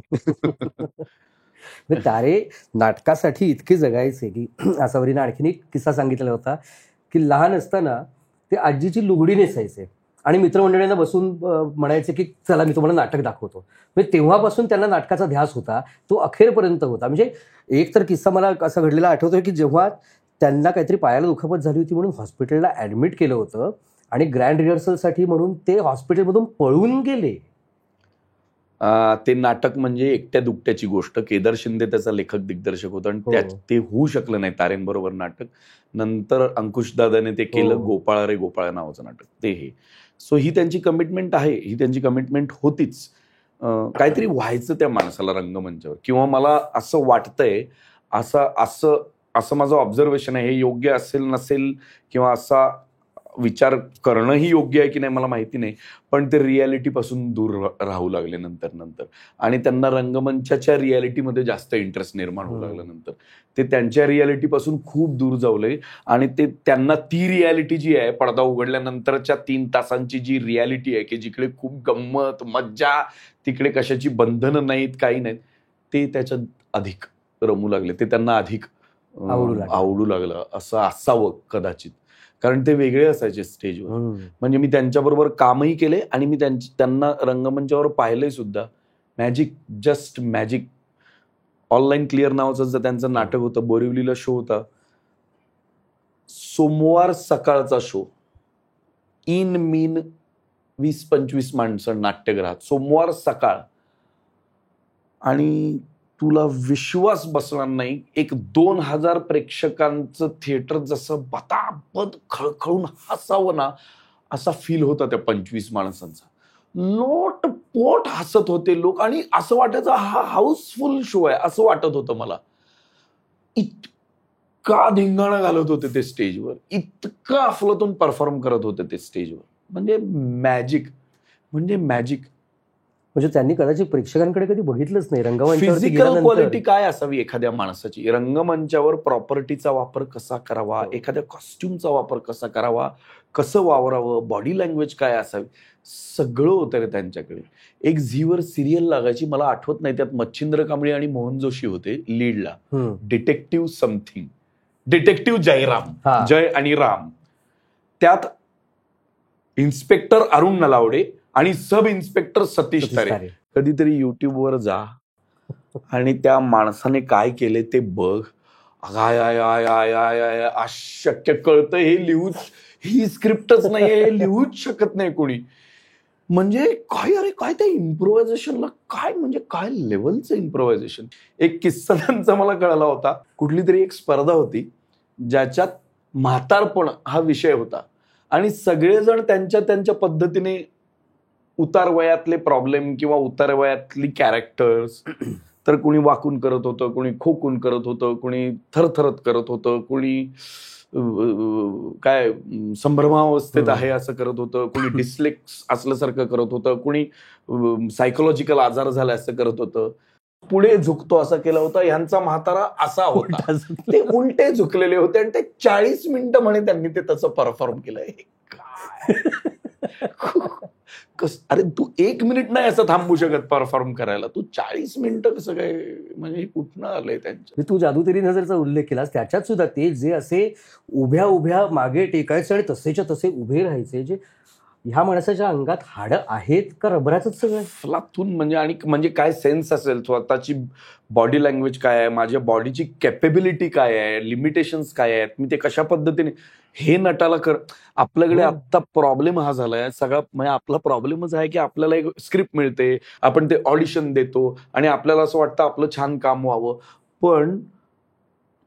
तारे नाटकासाठी इतके जगायचे की आसावरीनं आणखीन एक किस्सा सांगितलेला होता की लहान असताना ते आजीची लुगडी नेसायचे आणि मित्रमंडळींना बसून म्हणायचे की चला मी तुम्हाला नाटक दाखवतो. म्हणजे तेव्हापासून त्यांना नाटकाचा ध्यास होता, तो अखेरपर्यंत होता. म्हणजे एक तर किस्सा मला असा घडलेला आठवतोय की जेव्हा त्यांना काहीतरी पायाला दुखापत झाली होती म्हणून हॉस्पिटलला ऍडमिट केलं होतं आणि ग्रँड रिहर्सलसाठी म्हणून ते हॉस्पिटलमधून पळून गेले. ते नाटक म्हणजे एकट्या दुकट्याची गोष्ट. केदार शिंदे त्याचा लेखक दिग्दर्शक होता आणि हो. ते होऊ शकलं नाही तारेंबरोबर नाटक. नंतर अंकुश दादाने ते केलं, हो. गोपाळ रे गोपाळ नावाचं नाटक ते हे. सो ही त्यांची कमिटमेंट आहे, ही त्यांची कमिटमेंट होतीच. काहीतरी व्हायचं त्या माणसाला रंगमंचावर, किंवा मला असं वाटतंय, असं असं असं माझं ऑब्झर्वेशन आहे. हे योग्य असेल नसेल किंवा असा विचार करणंही योग्य आहे की नाही मला माहिती नाही, पण ते रियालिटीपासून दूर राहू लागले नंतर आणि त्यांना रंगमंचाच्या रियालिटीमध्ये जास्त इंटरेस्ट निर्माण होऊ लागला. नंतर ते त्यांच्या रियालिटीपासून खूप दूर जावले आणि ते त्यांना ती रियालिटी जी आहे पडदा उघडल्यानंतरच्या 3 तासांची जी रियालिटी आहे की जिकडे खूप गंमत मज्जा, तिकडे कशाची बंधनं नाहीत काही नाहीत, ते त्याच्यात अधिक रमू लागले. ते त्यांना अधिक आवडू लागलं. असं असावं कदाचित, कारण ते वेगळे असायचे स्टेजवर. म्हणजे मी त्यांच्याबरोबर कामही केले आणि मी त्यांना रंगमंचावर पाहिलंय सुद्धा. Magic, just magic. Online clear नावाचं जर त्यांचं नाटक होतं, बोरिवलीला शो होता, सोमवार सकाळचा शो. इन मीन 20-25 माणसं नाट्यगृहात, सोमवार सकाळ. आणि तुला विश्वास बसणार नाही, एक 2000 प्रेक्षकांचं थिएटर जसं बताबत खळखळून हसावं ना, असा फील होता त्या 25 माणसांचा. लोटपोट हसत होते लोक आणि असं वाटायचं हा हाऊसफुल शो आहे असं वाटत होतं मला. इतका धिंगाणा घालत होते ते स्टेजवर, इतकं अफलातून परफॉर्म करत होते ते स्टेजवर. म्हणजे मॅजिक, म्हणजे मॅजिक. म्हणजे त्यांनी कदाचित प्रेक्षकांकडे कधी बघितलंच नाही रंगमंचावर. फिजिकल क्वालिटी काय असावी एखाद्या माणसाची, रंगमंचावर प्रॉपर्टीचा वापर कसा करावा, एखाद्या कॉस्ट्युमचा वापर कसा करावा, कसं वावरावं, बॉडी लँग्वेज काय असावी, सगळं होतं रे त्यांच्याकडे. एक झीवर सिरियल लागायची, मला आठवत नाही, त्यात मच्छिंद्र कांबळे आणि मोहन जोशी होते लीडला. डिटेक्टिव्ह समथिंग, डिटेक्टिव्ह जयराम, जय आणि राम. त्यात इन्स्पेक्टर अरुण नलावडे आणि सब इन्स्पेक्टर सतीश तारे. कधीतरी युट्यूबवर जा आणि त्या माणसाने काय केले ते बघ. I I I I I I अशक्य. कळतं हे लिहूच, ही स्क्रिप्टच नाही, हे लिहूच शकत नाही कोणी. म्हणजे काय, अरे काय त्या इम्प्रोव्हायझेशनला काय, म्हणजे काय लेवलचं इम्प्रोव्हायझेशन. एक किस्सा त्यांचा मला कळला होता. कुठली तरी एक स्पर्धा होती ज्याच्यात म्हातारपण हा विषय होता आणि सगळेजण त्यांच्या पद्धतीने उतार वयातले प्रॉब्लेम किंवा उतार वयातली कॅरेक्टर्स, तर कुणी वाकून करत होतं, कुणी खोकून करत होतं, कुणी थरथरत करत होतं, कुणी काय संभ्रमावस्थेत आहे असं करत होतं, कुणी डिस्लेक्स असल्यासारखं करत होतं, कुणी सायकोलॉजिकल आजार झाला असं करत होतं, पुढे झुकतो असं केलं होतं. ह्यांचा म्हातारा असा होता, ते उलटे झुकलेले होते आणि ते 40 मिनिटं म्हणे त्यांनी ते तसं परफॉर्म केलंय. अरे तू 1 मिनिट नाही असं थांबू शकत परफॉर्म करायला, तू 40 मिनिटं कसं काय, म्हणजे कुठनं आलंय त्यांच्या. तू जादूतेरी नजरचा उल्लेख केलास, त्याच्यात सुद्धा ते जे असे उभ्या उभ्या मागे टेकायचे आणि तसेच्या तसे उभे राहायचे, जे ह्या माणसाच्या अंगात हाडं आहेत का रबराचंच सगळं फलातून. म्हणजे आणि म्हणजे काय सेन्स असेल, स्वतःची बॉडी लँग्वेज काय आहे, माझ्या बॉडीची कॅपेबिलिटी काय आहे, लिमिटेशन्स काय आहेत, मी ते कशा पद्धतीने हे नटाला कर. आपल्याकडे आता प्रॉब्लेम हा झालाय सगळा, म्हणजे आपला प्रॉब्लेमच आहे की आपल्याला एक स्क्रिप्ट मिळते, आपण ते ऑडिशन देतो आणि आपल्याला असं वाटतं आपलं छान काम व्हावं, पण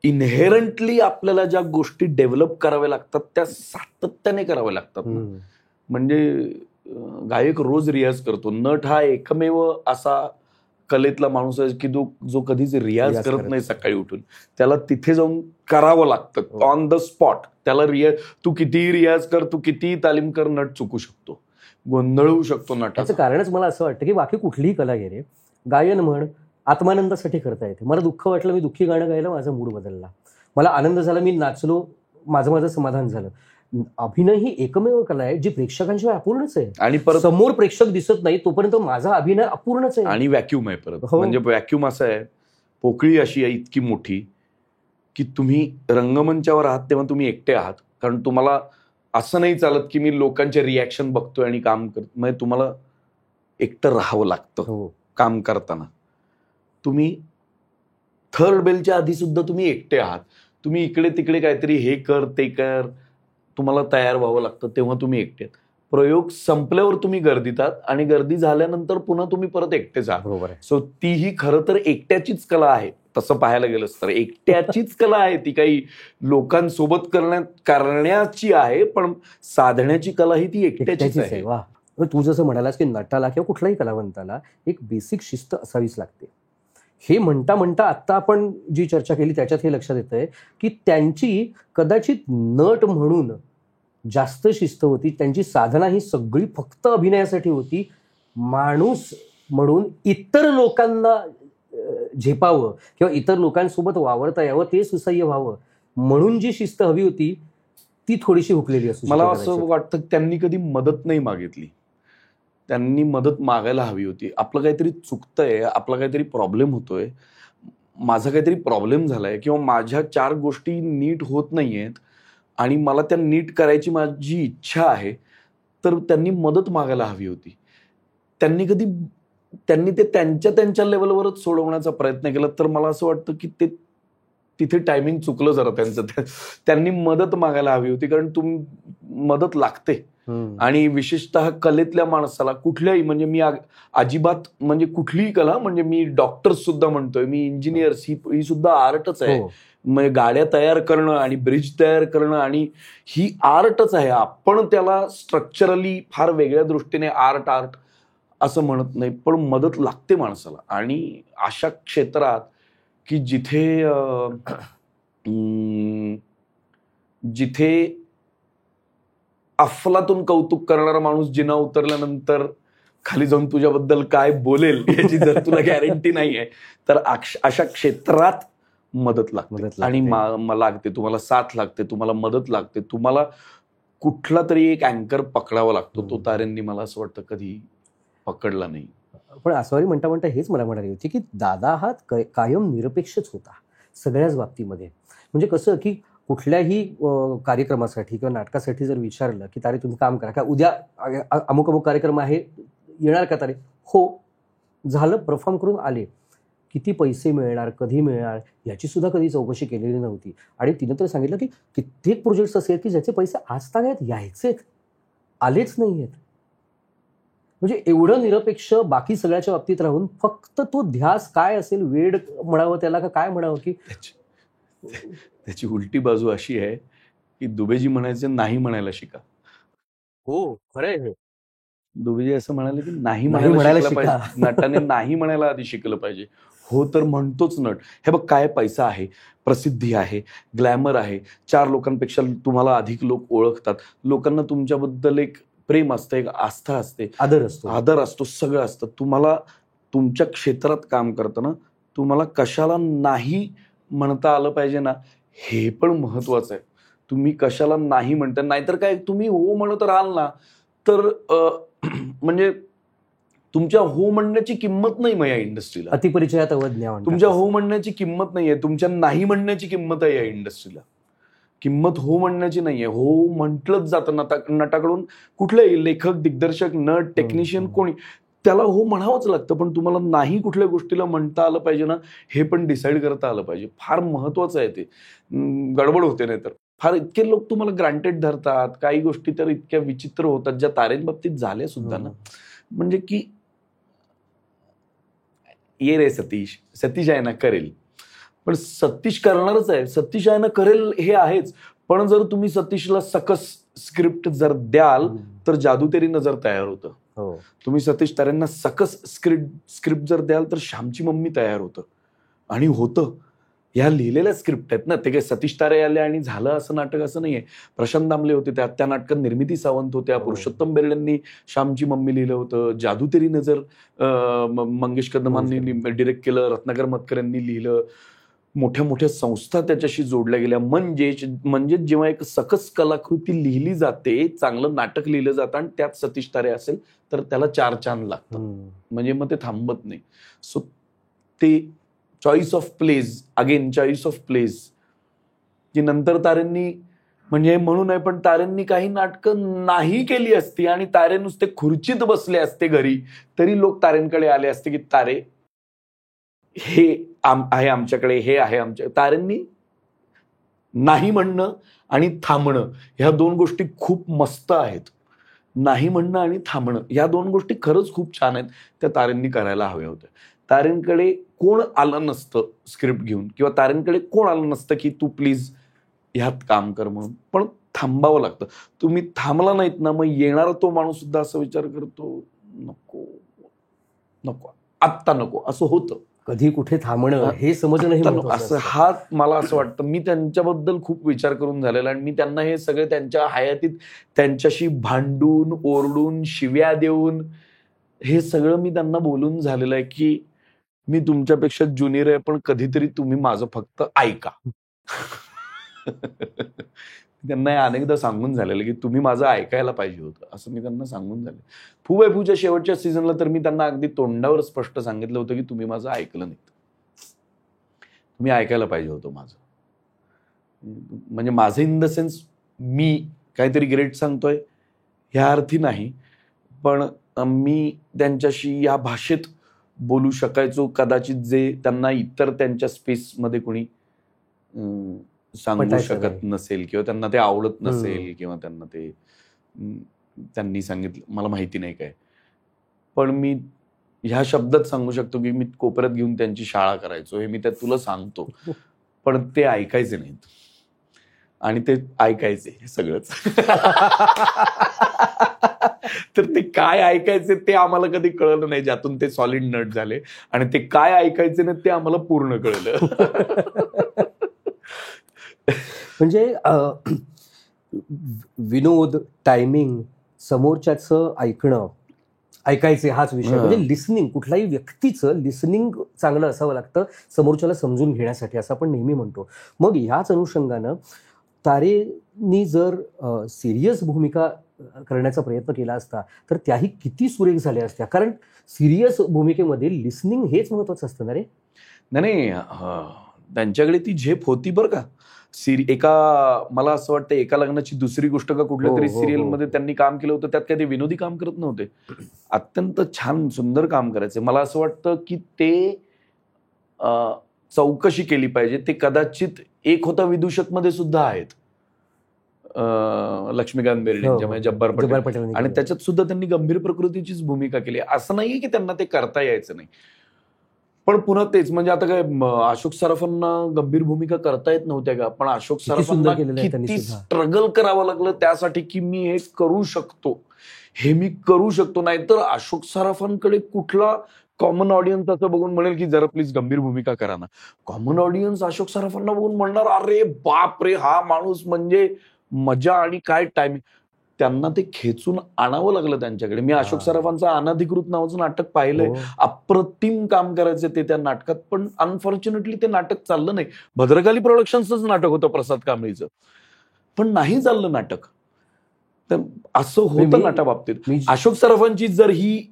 इनहेरंटली आपल्याला ज्या गोष्टी डेव्हलप कराव्या लागतात त्या सातत्याने कराव्या लागतात. म्हणजे गायक रोज रियाज करतो, नट हा एकमेव असा कलेतला माणूस आहे की जो कधीच रियाज करत नाही सकाळी उठून. त्याला तिथे जाऊन करावं लागतं ऑन द स्पॉट. त्याला तू कितीही रियाज कर, तू कितीही तालीम कर, नट चुकू शकतो, गोंधळू शकतो नटाचं. त्याचं कारणच मला असं वाटतं की बाकी कुठलीही कला घे रे, गायन म्हण, आत्मानंदासाठी करता येते. मला दुःख वाटलं, मी दुःखी गाणं गायलं, माझा मूड बदलला. मला आनंद झाला, मी नाचलो, माझं समाधान झालं. अभिनय ही एकमेव कला आहे जी प्रेक्षकांशिवाय अपूर्णच आहे. आणि परत समोर प्रेक्षक दिसत नाही तोपर्यंत माझा अभिनय अपूर्णच आहे. आणि व्हॅक्यूम आहे परत. म्हणजे व्हॅक्यूम असं आहे, पोकळी अशी आहे इतकी मोठी की तुम्ही रंगमंचावर आहात तेव्हा तुम्ही एकटे आहात, कारण तुम्हाला असं नाही चालत की मी लोकांचे रिॲक्शन बघतोय आणि काम करतो. म्हणजे तुम्हाला एकटं राहावं लागतं काम करताना. तुम्ही थर्ड बेलच्या आधी सुद्धा तुम्ही एकटे आहात. तुम्ही इकडे तिकडे काहीतरी हे कर ते कर, तुम्हाला तयार व्हावं लागतं, तेव्हा तुम्ही एकटे आहात. प्रयोग संपल्यावर तुम्ही गर्दीत आहात आणि गर्दी झाल्यानंतर पुन्हा तुम्ही परत एकटेच आहात. बरोबर आहे. सो तीही खरं तर एकट्याचीच कला आहे. तसं पाहायला गेलंच तर एकट्याचीच कला आहे ती, काही लोकांसोबत करण्याची आहे, पण साधण्याची कला ही ती एकट्याचीच आहे. वा, तू जसं म्हणालास की नटाला किंवा कुठल्याही कलावंताला एक बेसिक शिस्त असावीच लागते. हे म्हणता म्हणता आता आपण जी चर्चा केली त्याच्यात हे लक्षात येतंय की त्यांची कदाचित नट म्हणून जास्त शिस्त होती. त्यांची साधना ही सगळी फक्त अभिनयासाठी होती. माणूस म्हणून इतर लोकांना झेपावं किंवा इतर लोकांसोबत वावरता यावं, ते सुसह्य व्हावं म्हणून जी शिस्त हवी होती ती थोडीशी हुकलेली असू. मला असं वाटतं त्यांनी कधी मदत नाही मागितली. त्यांनी मदत मागायला हवी होती. आपलं काहीतरी चुकतंय, आपला काहीतरी प्रॉब्लेम होतोय, माझा काहीतरी प्रॉब्लेम झालाय किंवा माझ्या 4 गोष्टी नीट होत नाहीयेत आणि मला त्या नीट करायची माझी इच्छा आहे, तर त्यांनी मदत मागायला हवी होती. त्यांनी ते त्यांच्या लेवलवरच सोडवण्याचा प्रयत्न केला, तर मला असं वाटतं की ते तिथे टायमिंग चुकलं जरा त्यांचं. त्यांनी मदत मागायला हवी होती, कारण मदत लागते. आणि विशेषतः कलेतल्या माणसाला कुठल्याही, म्हणजे मी अजिबात म्हणजे कुठलीही कला, म्हणजे मी डॉक्टर सुद्धा म्हणतोय, मी इंजिनियर्स, ही सुद्धा आर्टच आहे. म्हणजे गाड्या तयार करणं आणि ब्रिज तयार करणं आणि ही आर्टच आहे. आपण त्याला स्ट्रक्चरली फार वेगळ्या दृष्टीने आर्ट असं म्हणत नाही, पण मदत लागते माणसाला. आणि अशा क्षेत्रात की जिथे अफलातून कौतुक करणारा माणूस जिना उतरल्यानंतर खाली जाऊन तुझ्याबद्दल काय बोलेल याची जर तुला गॅरंटी नाहीये, तर अशा क्षेत्रात मदत लागते. आणि लागते, तुम्हाला साथ लागते, तुम्हाला मदत लागते, तुम्हाला कुठला तरी एक अँकर पकडावा लागतो. तो तारेंनी मला असं वाटतं कधी पकडला नाही. पण आसवारी म्हणता म्हणता हेच मला म्हणाली होती की दादा हा कायम निरपेक्षच होता सगळ्याच बाबतीमध्ये. म्हणजे कसं की कुठल्याही कार्यक्रमासाठी किंवा नाटकासाठी जर विचारलं की तारे तुम्ही काम करा का, उद्या अमुक अमुक कार्यक्रम आहे, येणार का तारे? हो. झालं, परफॉर्म करून आले. किती पैसे मिळणार, कधी मिळणार याची सुद्धा कधी चौकशी केलेली नव्हती. आणि तिनं तर सांगितलं की कित्येक प्रोजेक्ट्स असे आहेत की ज्याचे पैसे आजतागायत यायचेत, आलेच नाही आहेत. म्हणजे एवढं निरपेक्ष बाकी सगळ्याच्या बाबतीत राहून फक्त तो ध्यास काय असेल, वेड म्हणावं त्याला का काय म्हणावं, की त्याची उलटी बाजू अशी आहे की दुबेजी म्हणायचे नाही म्हणायला शिका. हो, खरंय. दुबेजी असं म्हणाले की नाही म्हणायला शिकलं पाहिजे. नटाने नाही म्हणायला आधी शिकलं पाहिजे. हो तर म्हणतोच नट. हे बघ, काय पैसा आहे, प्रसिद्धी आहे, ग्लॅमर आहे, 4 लोकांपेक्षा तुम्हाला अधिक लोक ओळखतात, लोकांना तुमच्याबद्दल एक प्रेम असतं, एक आस्था असते, आदर असतो, सगळं असतं. तुम्हाला तुमच्या क्षेत्रात काम करताना तुम्हाला कशाला नाही म्हणता आलं पाहिजे ना, हे पण महत्वाचं आहे. तुम्ही कशाला नाही म्हणता, नाहीतर काय तुम्ही हो म्हणत राहाल ना, तर म्हणजे तुमच्या हो म्हणण्याची किंमत नाही मग या इंडस्ट्रीला. अतिपरिचयात अवज्ञा. तुमच्या हो म्हणण्याची किंमत नाहीये, तुमच्या नाही म्हणण्याची किंमत आहे या इंडस्ट्रीला. किंमत हो म्हणण्याची नाहीये. हो म्हटलंच जातं नटाकडून. कुठल्याही लेखक, दिग्दर्शक, नट, टेक्निशियन कोणी, त्याला हो म्हणावंच लागतं. पण तुम्हाला नाही कुठल्या गोष्टीला म्हणता आलं पाहिजे ना, हे पण डिसाईड करता आलं पाहिजे. फार महत्वाचं आहे ते. गडबड होते नाही तर. फार इतके लोक तुम्हाला ग्रांटेड धरतात, काही गोष्टी तर इतक्या विचित्र होतात ज्या तारेंबाबतीत झाल्या सुद्धा ना. म्हणजे की ये रे सतीश, सतीश आहे ना करेल, पण सतीश करणारच आहे, सतीश आहे ना करेल हे आहेच. पण जर तुम्ही सतीशला सकस स्क्रिप्ट जर द्याल तर जादू तेरी नजर तयार होतं. तुम्ही सतीश तारेंना सकस स्क्रिप्ट जर द्याल तर श्यामची मम्मी तयार होतं. आणि होतं. ह्या लिहिलेल्या स्क्रिप्ट आहेत ना, ते काही सतीश तारे आले आणि झालं असं नाटक असं नाहीये. प्रशांत दामले होते त्या नाटकात, निर्मिती सावंत होत्या, पुरुषोत्तम बेर्डेंनी श्यामची मम्मी लिहिलं होतं, जादू तेरी नजर मंगेश कदमांनी डिरेक्ट केलं, रत्नाकर मतकर यांनी लिहिलं, मोठ्या मोठ्या संस्था त्याच्याशी जोडल्या गेल्या. म्हणजे जेव्हा एक सकस कलाकृती लिहिली जाते, चांगलं नाटक लिहिलं जातं आणि त्यात सतीश तारे असेल तर त्याला 4 चांद लागतं. म्हणजे मग ते थांबत नाही. सो ते choice of plays, again choice of plays, की नंतर तारेंनी म्हणजे म्हणून आहे, पण तारेंनी काही नाटकं नाही केली असती आणि तारे नुसते खुर्चीत बसले असते घरी, तरी लोक तारेंकडे आले असते की तारे हे आहे आमच्याकडे, हे आहे आमच्या. तारेंनी नाही म्हणणं आणि थांबणं ह्या 2 गोष्टी खूप मस्त आहेत. नाही म्हणणं आणि थांबणं ह्या 2 गोष्टी खरंच खूप छान आहेत. त्या तारेंनी करायला हव्या होत्या. तारेंकडे कोण आलं नसतं स्क्रिप्ट घेऊन, किंवा तारेंकडे कोण आलं नसतं की तू प्लीज ह्यात काम कर म्हणून, पण थांबावं लागतं. तुम्ही थांबला नाहीत ना, मग येणारा तो माणूस सुद्धा असा विचार करतो, नको नको आत्ता नको, असं होतं. कधी कुठे थांबणं हे समजणं असं हा मला असं वाटतं. मी त्यांच्याबद्दल खूप विचार करून झालेला, आणि मी त्यांना हे सगळे त्यांच्या हयातीत त्यांच्याशी भांडून ओरडून शिव्या देऊन हे सगळं मी त्यांना बोलून झालेलं आहे की मी तुमच्यापेक्षा ज्युनियर आहे, पण कधीतरी तुम्ही माझं फक्त ऐका. त्यांना अनेकदा सांगून झालेलं की तुम्ही माझं ऐकायला पाहिजे होतं, असं मी त्यांना सांगून झालं. फूच्या शेवटच्या सीझनला तर मी त्यांना अगदी तोंडावर स्पष्ट सांगितलं होतं की तुम्ही माझं ऐकलं नाही, तुम्ही ऐकायला पाहिजे होतं माझं. म्हणजे माझं इन द सेन्स मी काहीतरी ग्रेट सांगतोय ह्या अर्थी नाही, पण मी त्यांच्याशी या भाषेत बोलू शकायचो कदाचित, जे त्यांना इतर त्यांच्या स्पेसमध्ये कोणी सांगू शकत नसेल, किंवा त्यांना ते आवडत नसेल, किंवा त्यांना ते त्यांनी सांगितलं मला माहिती नाही काय. पण मी ह्या शब्दात सांगू शकतो की मी कोपऱ्यात घेऊन त्यांची शाळा करायचो, हे मी त्यात तुला सांगतो. पण ते ऐकायचे नाहीत, आणि ते ऐकायचे सगळंच. तर ते काय ऐकायचे ते आम्हाला कधी कळलं नाही, ज्यातून ते सॉलिड नट झाले, आणि ते काय ऐकायचे ना ते आम्हाला पूर्ण कळलं. म्हणजे विनोद, टायमिंग, समोरच्याचं ऐकायचे हाच विषय. म्हणजे लिसनिंग, कुठल्याही व्यक्तीचं लिसनिंग चांगलं असावं लागतं समोरच्याला समजून घेण्यासाठी, असं आपण नेहमी म्हणतो. मग ह्याच अनुषंगानं तारेंनी जर सिरियस भूमिका करण्याचा प्रयत्न केला असता तर त्याही किती सुरेख झाल्या असत्या. कारण सिरियस भूमिकेमध्ये लिसनिंग हेच महत्वाचं असतं ना रे. नाही, त्यांच्याकडे ती झेप होती बरं का. मला असं वाटतं एका लग्नाची दुसरी गोष्ट का कुठल्या तरी सिरियल मध्ये त्यांनी काम केलं होतं, त्यात काही ते विनोदी काम करत नव्हते, अत्यंत छान सुंदर काम करायचे. मला असं वाटतं की ते चौकशी केली पाहिजे. ते कदाचित एक होता विदूषक मध्ये सुद्धा आहेत, लक्ष्मीकांत बेर्डेंच्या, म्हणजे जब्बार पटेल, आणि त्याच्यात सुद्धा त्यांनी गंभीर प्रकृतीचीच भूमिका केली. असं नाहीये की त्यांना ते करता यायचं नाही, पण पुन्हा तेच, म्हणजे आता काय अशोक सराफांना गंभीर भूमिका करता येत नव्हत्या का, पण अशोक सराफांना किती स्ट्रगल करावं लागलं त्यासाठी की मी हे करू शकतो, नाहीतर अशोक सराफांकडे कुठला कॉमन ऑडियन्स असं बघून म्हणेल की जरा प्लीज गंभीर भूमिका करा ना. कॉमन ऑडियन्स अशोक सराफांना बघून म्हणणार अरे बाप रे, हा माणूस म्हणजे मजा आणि काय टाइमिंग. त्यांना ते खेचून आणावं लागलं त्यांच्याकडे. मी अशोक सराफांचं अनधिकृत नावाचं नाटक पाहिलंय, अप्रतिम काम करायचं ते त्या नाटकात, पण अनफॉर्च्युनेटली ते नाटक चाललं नाही. भद्रकाली प्रोडक्शन्सच नाटक होतं प्रसाद कांबळीचं, पण नाही चाललं नाटक. तर असं होतं नाटकाबाबतीत. अशोक सराफांची जर ही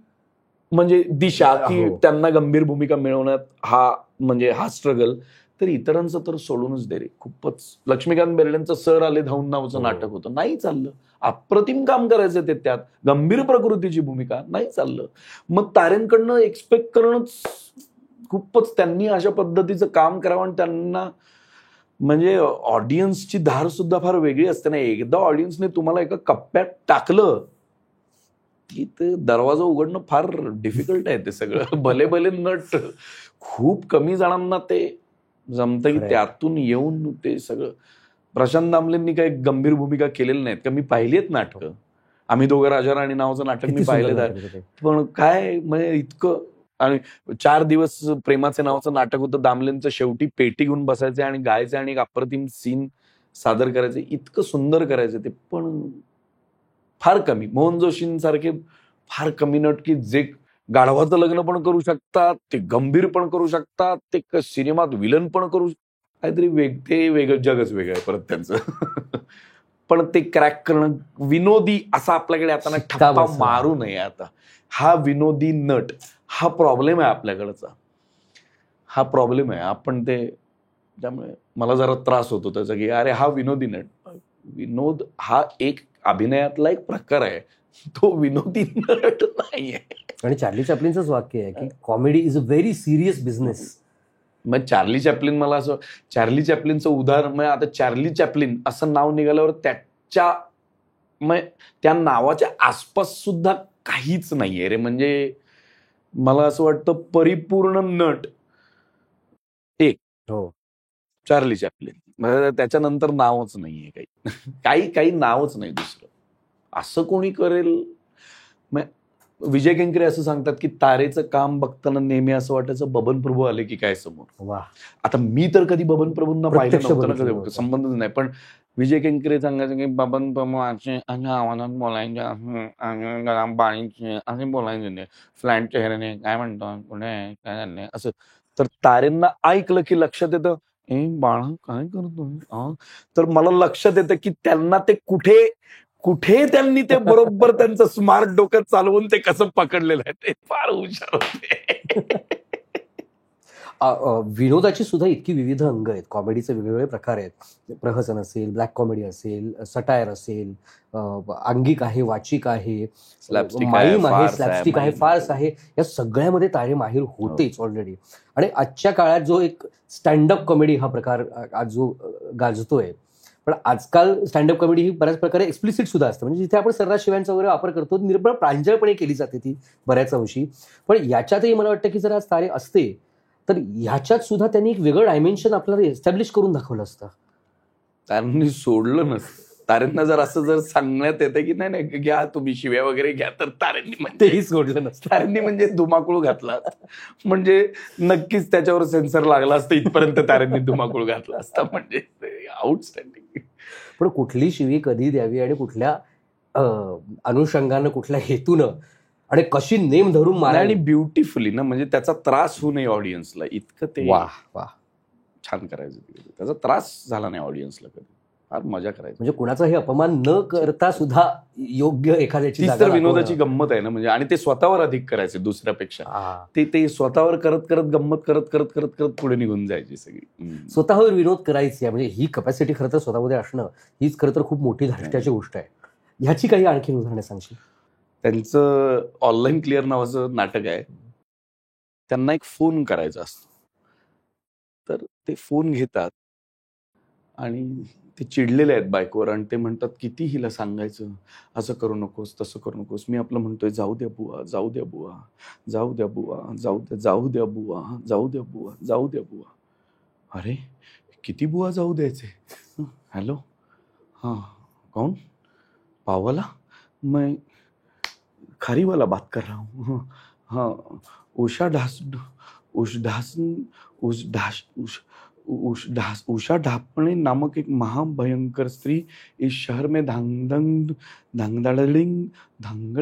म्हणजे दिशा की त्यांना गंभीर भूमिका मिळवण्यात हा स्ट्रगल, तर इतरांचं तर सोडूनच दे रे. खूपच. लक्ष्मीकांत बेर्डेंचं सर आले धावून नावाचं नाटक होतं, नाही चाललं. अप्रतिम काम करायचं ते, त्यात गंभीर प्रकृतीची भूमिका, नाही चाललं. मग तारेंकडनं एक्सपेक्ट करणंच खूपच, त्यांनी अशा पद्धतीचं काम करावं. आणि त्यांना म्हणजे ऑडियन्सची धार सुद्धा फार वेगळी असते ना. एकदा ऑडियन्सने तुम्हाला एका कप्प्यात टाकलं की ते दरवाजा उघडणं फार डिफिकल्ट आहे. ते सगळं भले भले नट खूप कमी जणांना ते जमतं की त्यातून येऊन ते सगळं. प्रशांत दामलेंनी काही गंभीर भूमिका केलेल्या नाहीत का? मी पाहिली आहेत नाटकं. आम्ही दोघं राजा राणी नावाचं नाटक मी पाहिलेलं आहे, पण काय म्हणजे इतकं. आणि 4 दिवस प्रेमाचे नावाचं नाटक होतं, दामलेंचं शेवटी पेटी घेऊन बसायचे आणि गायचे आणि एक अप्रतिम सीन सादर करायचे, इतकं सुंदर करायचे ते. पण फार कमी. मोहन जोशींसारखे फार कमी नट की जे गाढवाचं लग्न पण करू शकतात, ते गंभीर पण करू शकतात, ते सिनेमात विलन पण करू, काहीतरी ते वेगळं जगच वेगळं आहे परत त्यांचं. पण ते क्रॅक करणं विनोदी असं आपल्याकडे आता ना ठप्पा मारू नये. आता हा विनोदी नट हा प्रॉब्लेम आहे आपल्याकडचा, हा प्रॉब्लेम आहे. आपण ते, त्यामुळे मला जरा त्रास होतो त्याचा की अरे हा विनोदी नट, विनोद हा एक अभिनयातला एक प्रकार आहे, तो विनोदी नट नाहीये. आणि चार्ली चॅप्लिनचंच वाक्य आहे की comedy is a very serious business. मग चार्ली चॅप्लिन, मला असं चार्ली चॅप्लिनचं उदाहरण, म्हणजे आता चार्ली चॅप्लिन असं नाव निघाल्यावर त्याच्या त्या नावाच्या आसपास सुद्धा काहीच नाहीये रे. म्हणजे मला असं वाटतं परिपूर्ण नट एक हो. चार्ली चॅप्लिन, म्हणजे त्याच्यानंतर नावच नाहीये काही काही नावच नाही दुसरं. असं कोणी करेल? विजय केंकरे असं सांगतात की तारेचं काम बघताना नेहमी असं वाटायचं बबन प्रभू आले की काय समोर. वा. आता मी तर कधी बबन प्रभूंना पाहिलं प्रत्यक्ष नव्हतं ना, बघितलं कधी नव्हतं. संबंधच नाही. पण विजय केंकरे सांगायचं की बबन प्रभू असे आव्हानात बोलायचे गरम पाणीचे असे बोलायचे नाही, फ्लॅट चेहऱ्याने काय म्हणतो पुढे काय झालंय असं. तर तारेंना ऐकलं की लक्षात येतं, ए बाळा काय करतो. तर मला लक्षात येतं की त्यांना ते कुठे कुठे त्यांनी ते बरोबर त्यांचं स्मार्ट डोकं चालवून ते कसं पकडलेलं आहे, ते फार हुशार होते. विनोदाची सुद्धा इतकी विविध अंग आहेत, कॉमेडीचे वेगवेगळे प्रकार आहेत. प्रहसन असेल, ब्लॅक कॉमेडी असेल, सटायर असेल, अंगिक आहे, वाचिक आहे, माईम आहे, स्लॅपस्टिक आहे, फार्स आहे. या सगळ्यामध्ये तारे माहीर होतेच ऑलरेडी. आणि आजच्या काळात जो एक स्टँडअप कॉमेडी हा प्रकार आज जो गाजतोय, पण आजकाल स्टँडअप कॉमेडी ही बऱ्याच प्रकारे एक्सप्लिसिट सुद्धा असते. म्हणजे जिथे आपण सर्रास शिव्यांचा वगैरे वापर करतो, निर्बळ प्रांजळपणे केली जाते ती बऱ्याच अंशी. पण याच्यातही मला वाटतं की जर आज तारे असते तर ह्याच्यात सुद्धा त्यांनी एक वेगळं डायमेन्शन आपल्याला एस्टॅब्लिश करून दाखवलं असतं. त्यांनी सोडलं नसतं. तारेंना जर असं जर सांगण्यात येतं की नाही नाही घ्या तुम्ही शिव्या वगैरे घ्या, तर तारेंनी तेही सोडलं नसतं. तारेंनी म्हणजे धुमाकूळ घातला, म्हणजे नक्कीच त्याच्यावर सेन्सर लागला असतं, इथपर्यंत तारेंनी धुमाकूळ घातला असता. म्हणजे आउटस्टँडिंग. पण कुठली शिवी कधी द्यावी आणि कुठल्या अनुषंगानं, कुठल्या हेतूनं आणि कशी नेम धरून मारा, आणि ब्युटिफुली ना, म्हणजे त्याचा त्रास होऊ नये ऑडियन्सला, इतकं ते वा वा छान करायचं. त्याचा त्रास झाला नाही ऑडियन्सला कधी, फार मजा करायची. म्हणजे कुणाचाही अपमान न करता सुद्धा योग्य एखाद्याची तीच जागा तर दाखवणं. विनोदाची गंमत आहे ना. म्हणजे आणि ते स्वतःवर अधिक करायचे दुसऱ्यापेक्षा. ते स्वतःवर करत करत गंमत करत करत करत करत पुढे निघून जायची सगळी. स्वतःवर विनोद करायची म्हणजे ही कपॅसिटी खरं तर स्वतःमध्ये असणं हीच खरं तर खूप मोठी धाष्ट्याची गोष्ट आहे. ह्याची काही आणखी उदाहरणे सांगशील? त्यांचं ऑनलाईन क्लिअर नावाचं नाटक आहे. त्यांना एक फोन करायचा असतो, तर ते फोन घेतात आणि ते चिडलेले आहेत बायकोवर आणि ते म्हणतात किती हिला सांगायचं, असं करू नकोस, तसं करू नकोस. मी आपलं म्हणतोय जाऊ द्या बुवा, जाऊ द्या बुवा, जाऊ द्या बुवा, जाऊ द्या, जाऊ द्या बुवा, जाऊ द्या बुवा, जाऊ द्या बुवा. अरे किती बुवा जाऊ द्यायचे. हॅलो, हाँ कौन, पाववाला, मैं खारी वाला बात कर रहा हूँ. हाँ उषा ढापणे नामक एक महाभयंकर स्त्री इस शहर में धांगड़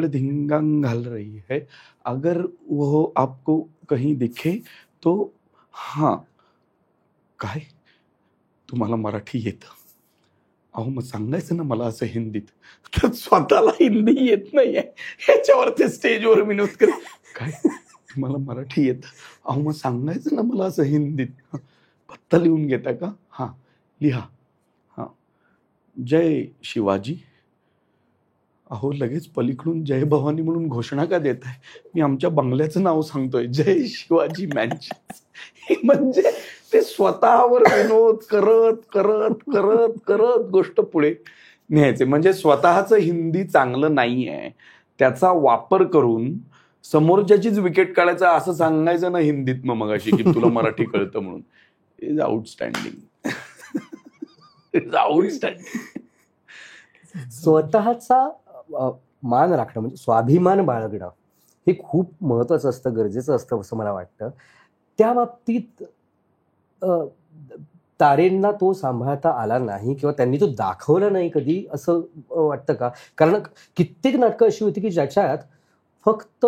धिंगांग घाल रही है. अगर वो आपको कहीं दिखे तो. हाँ काय, तुम्हाला मराठी येतं? अहो मग सांगायचं ना मला असं हिंदीत. तर स्वतःला हिंदी येत नाहीये, ह्याच्यावर ते स्टेजवर विनोद कर. काय तुम्हाला मराठी येतं? अहो मग सांगायचं ना मला असं हिंदीत. पत्ता लिहून घेता का? हा लिहा. हा जय शिवाजी. अहो लगेच पलीकडून जय भवानी म्हणून घोषणा का देत आहे? मी आमच्या बंगल्याचं नाव सांगतोय, जय शिवाजी मॅन्शन. म्हणजे ते स्वतःवर विनोद करत करत करत करत गोष्ट पुढे न्यायचे. म्हणजे स्वतःचं हिंदी चांगलं नाहीये त्याचा वापर करून समोरच्याचीच विकेट काढायचं असं सांगायचं ना हिंदीत मग मगाशी की तुला मराठी कळतं म्हणून. Is outstanding. Is outstanding. स्वतःचा मान राखणं म्हणजे स्वाभिमान बाळगणं हे खूप महत्वाचं असतं, गरजेचं असतं असं मला वाटतं. त्या बाबतीत तारेंना तो सांभाळता आला नाही किंवा त्यांनी तो दाखवला नाही कधी, असं वाटतं का? कारण कित्येक नाटकं अशी होती की ज्याच्यात फक्त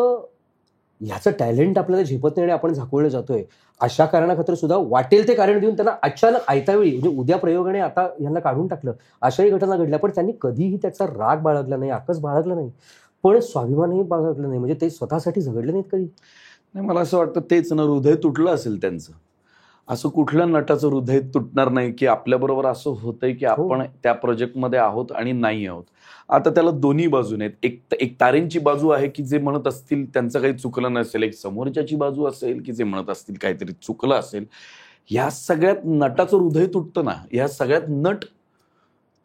ह्याचं टॅलेंट आपल्याला झेपत नाही आणि आपण झाकवलं जातोय अशा कारणाखातर सुद्धा वाटेल ते कारण देऊन त्यांना अचानक आयत्यावेळी म्हणजे उद्या प्रयोगाने आता ह्यांना काढून टाकलं, अशाही घटना घडल्या. पण त्यांनी कधीही त्याचा राग बाळगला नाही, आकस बाळगला नाही, पण स्वाभिमानही बाळगलं नाही. म्हणजे ते स्वतःसाठी झगडले नाहीत कधी. नाही, मला असं वाटतं तेच ना, हृदय तुटलं असेल त्यांचं. असं कुठल्या नटाचं हृदय तुटणार नाही की आपल्याबरोबर असं होतंय की आपण त्या प्रोजेक्टमध्ये आहोत आणि नाही आहोत. आता त्याला दोन्ही बाजूने आहेत. एक तारेंची बाजू आहे की जे म्हणत असतील त्यांचं काही चुकलं नसेल, एक समोरच्याची बाजू असेल की जे म्हणत असतील काहीतरी चुकलं असेल. ह्या सगळ्यात नटाचं हृदय तुटतं ना, ह्या सगळ्यात नट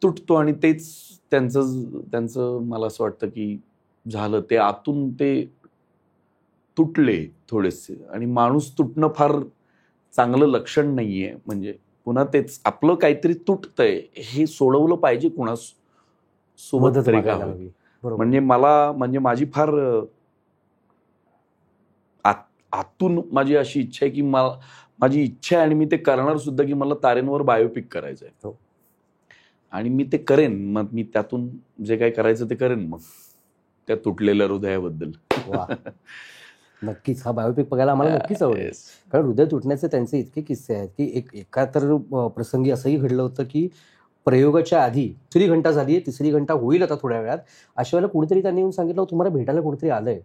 तुटतो आणि तेच त्यांचं मला असं वाटतं की झालं. ते आतून ते तुटले थोडेसे आणि माणूस तुटणं फार चांगलं लक्षण नाहीये. म्हणजे पुन्हा तेच आपलं काहीतरी तुटतंय हे सोडवलं पाहिजे सोबत तरी का होईल. म्हणजे माझी फार आतून माझी अशी इच्छा आहे की माझी इच्छा आहे आणि मी ते करणार सुद्धा की मला तारेंवर बायोपिक करायचं आहे. आणि मी ते करेन. मग मी त्यातून जे काही करायचं ते करेन मग त्या तुटलेल्या हृदयाबद्दल. नक्कीच हा बायोपिक बघायला आम्हाला नक्कीच आवडेल. कारण हृदय तुटण्याचे त्यांचे इतके किस्से आहेत की एका तर प्रसंगी असंही घडलं होतं की प्रयोगाच्या आधी दुसरी घंटा झाली आहे, तिसरी घंटा होईल आता थोड्या वेळात. अशा वेळेला कोणीतरी त्यांनी येऊन सांगितलं तुम्हाला भेटायला कोणीतरी आलंय.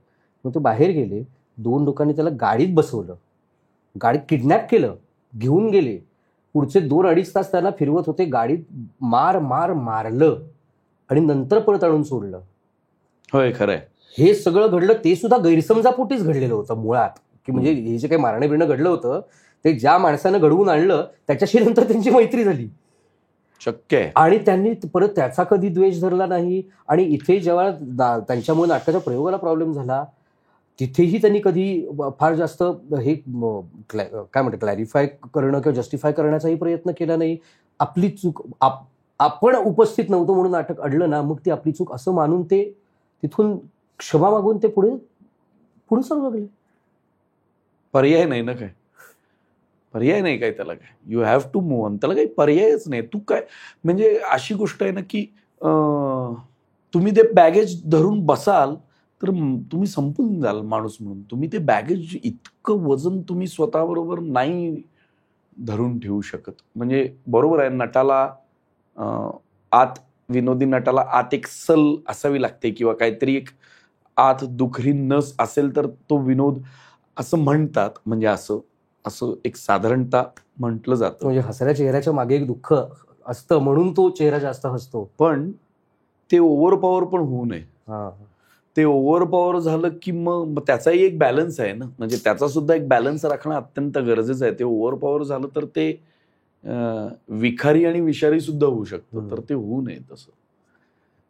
मग ते बाहेर गेले. 2 लोकांनी त्याला गाडीत बसवलं, गाडीत किडनॅप केलं, घेऊन गेले. पुढचे 2-2.5 तास त्याला फिरवत होते, गाडीत मारलं आणि नंतर परत आणून सोडलं. होय, खरंय. हे सगळं घडलं ते सुद्धा गैरसमजापोटीच घडलेलं होतं मुळात. की म्हणजे हे जे काही मारणे बिरणं घडलं होतं ते ज्या माणसानं घडवून आणलं त्याच्याशी नंतर त्यांची मैत्री झाली. शक्य आहे. आणि त्यांनी परत त्याचा कधी द्वेष धरला नाही. आणि इथे जेव्हा त्यांच्यामुळे नाटकाच्या प्रयोगाला प्रॉब्लेम झाला तिथेही त्यांनी कधी फार जास्त हे काय म्हणतात क्लॅरिफाय करणं किंवा जस्टिफाय करण्याचाही प्रयत्न केला नाही. आपली चूक आपण उपस्थित नव्हतो म्हणून नाटक अडलं ना, मग ती आपली चूक असं मानून ते तिथून क्षमा मागून ते पुढे चालू लागले. पर्याय नाही ना, काय पर्याय नाही काय त्याला, काय you have to move on. त्याला काही पर्यायच नाही. तू काय म्हणजे अशी गोष्ट आहे ना की तुम्ही ते बॅगेज धरून बसाल तर तुम्ही संपून जाल माणूस म्हणून. तुम्ही ते बॅगेज इतकं वजन तुम्ही स्वतःबरोबर नाही धरून ठेवू शकत. म्हणजे बरोबर आहे, नटाला आत विनोदी नटाला आत एक सल असावी लागते किंवा काहीतरी एक आत दुखरी नस असेल तर तो विनोद असं म्हणतात. म्हणजे असं एक साधारणतः म्हटलं जातं. म्हणजे हसऱ्या चेहऱ्याच्या मागे एक दुःख असतं म्हणून तो चेहरा जास्त हसतो. पण ते ओव्हर पॉवर पण होऊ नये. ते ओव्हर पॉवर झालं की मग त्याचाही एक बॅलन्स आहे ना. म्हणजे त्याचा सुद्धा एक बॅलन्स राखणं अत्यंत गरजेचं आहे. ते ओव्हर पॉवर झालं तर ते विखारी आणि विषारी सुद्धा होऊ शकतं. तर ते होऊ नये तसं.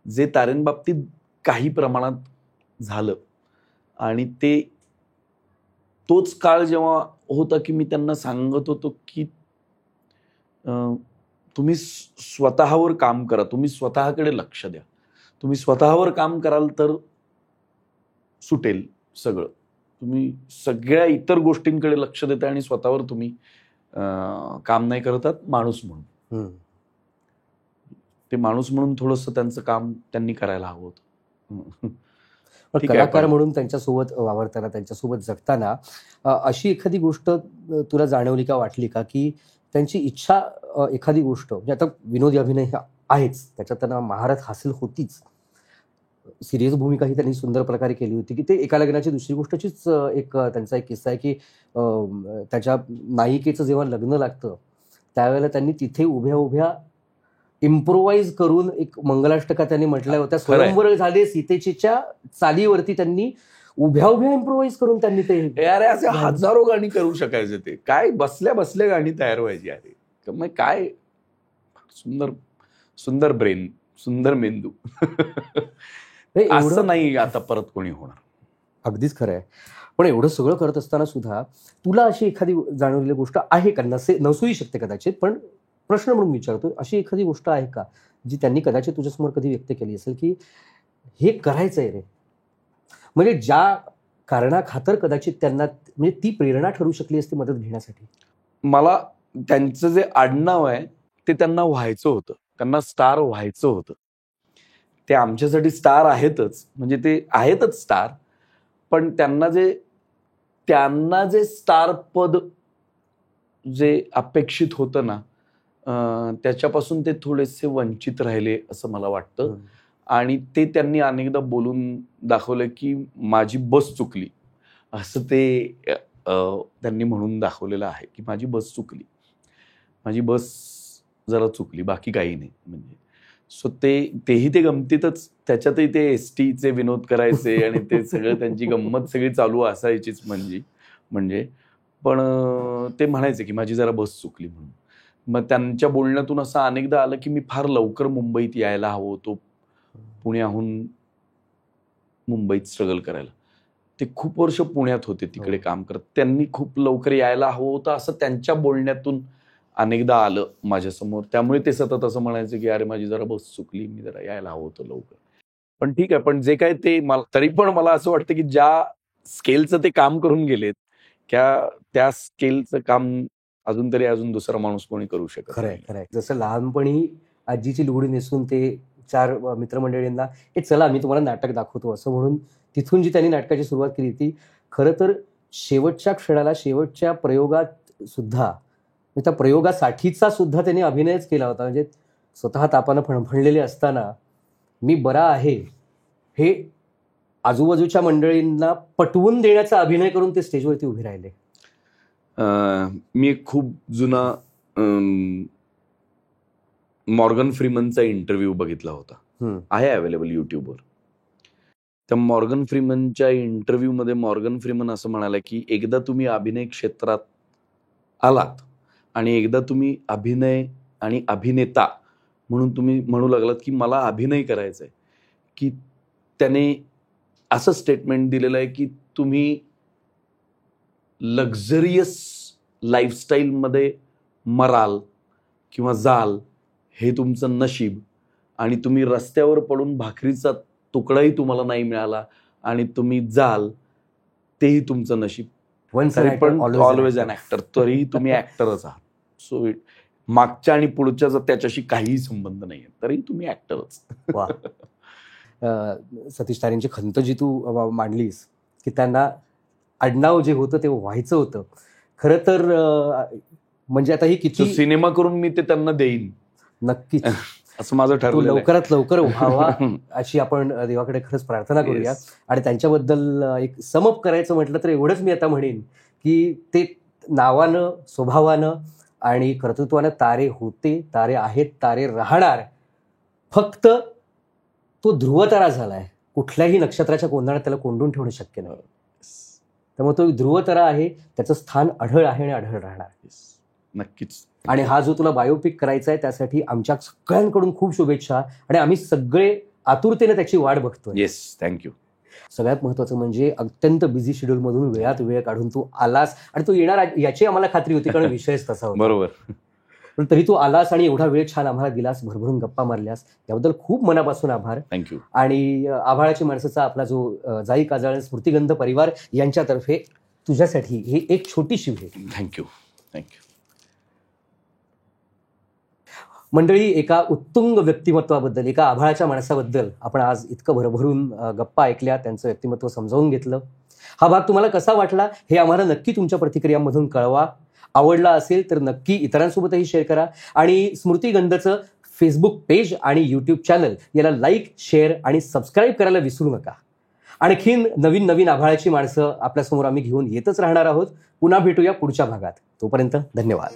जे तारेंबाबतीत काही प्रमाणात झालं आणि तोच काळ जेव्हा होता की मी त्यांना सांगत होतो की तुम्ही स्वतःवर काम करा, तुम्ही स्वतःकडे लक्ष द्या. तुम्ही स्वतःवर काम कराल तर सुटेल सगळं. तुम्ही सगळ्या इतर गोष्टींकडे लक्ष देता आणि स्वतःवर तुम्ही काम नाही करतात माणूस म्हणून. ते माणूस म्हणून थोडंसं त्यांचं काम त्यांनी करायला हवं होतं. कलाकार म्हणून त्यांच्यासोबत वावरताना, त्यांच्यासोबत जगताना अशी एखादी गोष्ट तुला जाणवली का, वाटली का की त्यांची इच्छा एखादी गोष्ट म्हणजे आता विनोदी अभिनय आहेच, त्याच्यात त्यांना महारत हासिल होतीच. सिरियस भूमिका ही त्यांनी सुंदर प्रकारे केली होती की ते एका लग्नाची दुसरी गोष्टचीच एक त्यांचा एक किस्सा आहे की त्याच्या नायिकेचं जेव्हा लग्न लागतं त्यावेळेला त्यांनी तिथे उभ्या उभ्या इम्प्रोवाइज करून एक मंगलाष्टका त्यांनी म्हटल्या होत्या. स्वयंवर झाले सीतेच्या चालीवरती त्यांनी उभ्या उभ्या इम्प्रोवाइज करून त्यांनी ते अरे असे हजारो गाणी करू शकायचे. ते काय बसल्या बसल्या गाणी तयार व्हायची. अरे मग काय सुंदर सुंदर ब्रेन, सुंदर मेंदू. असं नाही आता परत कोणी होणार. अगदीच खरं आहे. पण एवढं सगळं करत असताना सुद्धा तुला अशी एखादी जाणवलेली गोष्ट आहे का? नसूही शकते कदाचित, पण प्रश्न म्हणून विचारतो, अशी एखादी गोष्ट आहे का जी त्यांनी कदाचित तुझ्यासमोर कधी व्यक्त केली असेल की हे करायचंय रे, म्हणजे ज्या कारणाखातर कदाचित त्यांना म्हणजे ती प्रेरणा ठरू शकली असती मदत घेण्यासाठी? मला त्यांचं जे आडनाव आहे ते त्यांना व्हायचं होतं. त्यांना स्टार व्हायचं होतं. ते आमच्यासाठी स्टार आहेतच, म्हणजे ते आहेतच स्टार. पण त्यांना जे स्टार पद जे अपेक्षित होतं ना, त्याच्यापासून ते थोडेसे वंचित राहिले असं मला वाटतं. आणि ते त्यांनी अनेकदा बोलून दाखवलं की माझी बस चुकली, असं ते त्यांनी म्हणून दाखवलेलं आहे की माझी बस जरा चुकली, बाकी काही नाही. म्हणजे सो तेही ते गमतीतच, त्याच्यातही ते एसटीचे विनोद करायचे आणि ते सगळं त्यांची गंमत सगळी चालू असायचीच म्हणजे पण ते म्हणायचे की माझी जरा बस चुकली म्हणून. मग त्यांच्या बोलण्यातून असं अनेकदा आलं की मी फार लवकर मुंबईत यायला हवं होतो, पुण्याहून मुंबईत स्ट्रगल करायला. ते खूप वर्ष पुण्यात होते, तिकडे काम करत. त्यांनी खूप लवकर यायला हवं होतं असं त्यांच्या बोलण्यातून अनेकदा आलं माझ्यासमोर. त्यामुळे ते सतत असं म्हणायचे की अरे माझी जरा बस चुकली, मी जरा यायला हवं होतं लवकर. पण ठीक आहे, पण जे काय ते तरी पण मला असं वाटतं की ज्या स्केलचं ते काम करून गेलेत त्या स्केलचं काम अजून दुसरा माणूस कोणी करू शकत खरंय खरंय. जसं लहानपणी आजीची लुगडी नेसून ते 4 मित्रमंडळींना हे चला मी तुम्हाला नाटक दाखवतो असं म्हणून तिथून जी त्यांनी नाटकाची सुरुवात केली ती खरं तर शेवटच्या क्षणाला, शेवटच्या प्रयोगात सुद्धा, त्या प्रयोगासाठीचा सुद्धा त्यांनी अभिनयच केला होता. म्हणजे स्वतः तापानं फणफणलेले असताना मी बरा आहे हे आजूबाजूच्या मंडळींना पटवून देण्याचा अभिनय करून ते स्टेजवरती उभे राहिले. मी एक खूप जुना मॉर्गन फ्रीमनचा इंटरव्ह्यू बघितला होता, आहे अवेलेबल युट्यूबवर. त्या मॉर्गन फ्रीमनच्या इंटरव्ह्यू मध्ये मॉर्गन फ्रीमन असं म्हणाला की एकदा तुम्ही अभिनय क्षेत्रात आलात आणि एकदा तुम्ही अभिनय आणि अभिनेता म्हणून तुम्ही म्हणू लागलात की मला अभिनय करायचा आहे, की त्याने असं स्टेटमेंट दिलेलं आहे की तुम्ही लक्झरियस लाईफस्टाईलमध्ये मराल किंवा जाल हे तुमचं नशीब, आणि तुम्ही रस्त्यावर पडून भाकरीचा तुकडाही तुम्हाला नाही मिळाला आणि तुम्ही जाल तेही तुमचं नशीब. पण ऑलवेज अन ऍक्टर, तरीही तुम्ही ऍक्टरच आहात. सो मागच्या आणि पुढच्याचा त्याच्याशी काहीही संबंध नाहीये, तरीही तुम्ही ऍक्टरच. वा. सतीश तारेंची खंत जी तू मांडलीस की त्यांना आडनाव जे होतं ते व्हायचं होतं, खरं तर म्हणजे आता ही किती सिनेमा करून मी ते त्यांना देईन नक्कीच असं माझं ठरलं. लवकरात लवकर व्हावा अशी आपण देवाकडे खरंच प्रार्थना करूया. आणि त्यांच्याबद्दल एक समप करायचं म्हटलं तर एवढंच मी आता म्हणेन की ते नावानं, स्वभावानं आणि कर्तृत्वानं तारे होते, तारे आहेत, तारे राहणार. फक्त तो ध्रुवतारा झालाय, कुठल्याही नक्षत्राच्या कोंदणात त्याला कोंडून ठेवणं शक्य नाही. त्यामुळे तो ध्रुवतारा आहे, त्याचं स्थान अढळ आहे आणि अढळ राहणार. नक्कीच. आणि हा जो तुला बायोपिक करायचा आहे त्यासाठी आमच्या सगळ्यांकडून खूप शुभेच्छा, आणि आम्ही सगळे आतुरतेने त्याची वाट बघतोय. Yes, thank you. सगळ्यात महत्वाचं म्हणजे अत्यंत बिझी शेड्यूल मधून वेळात वेळ काढून तू आलास, आणि तू येणार याची आम्हाला खात्री होती कारण विषयच तसा होता. बरोबर. पण तरी तू आलास आणि एवढा वेळ छान आम्हाला दिलास, भरभरून गप्पा मारल्यास, याबद्दल खूप मनापासून आभार. थँक्यू. आणि आभाळाची माणसाचा आपला जो जाई काजळ स्मृतिगंध परिवार यांच्यातर्फे तुझ्यासाठी ही एक छोटीशी भेट. थँक्यू. थँक्यू. मंडळी, एका उत्तुंग व्यक्तिमत्वाबद्दल, एका आभाळाच्या माणसाबद्दल आपण आज इतकं भरभरून गप्पा ऐकल्या, त्यांचं व्यक्तिमत्व समजावून घेतलं. हा भाग तुम्हाला कसा वाटला हे आम्हाला नक्की तुमच्या प्रतिक्रियांमधून कळवा. आवडला असेल तर नक्की इतरांसोबतही शेअर करा, आणि स्मृतिगंधचं फेसबुक पेज आणि यूट्यूब चॅनल याला लाईक, शेअर आणि सबस्क्राईब करायला विसरू नका. आणखीन नवीन नवीन आभाळाची माणसं आपल्यासमोर आम्ही घेऊन येतच राहणार आहोत. पुन्हा भेटूया पुढच्या भागात. तोपर्यंत धन्यवाद.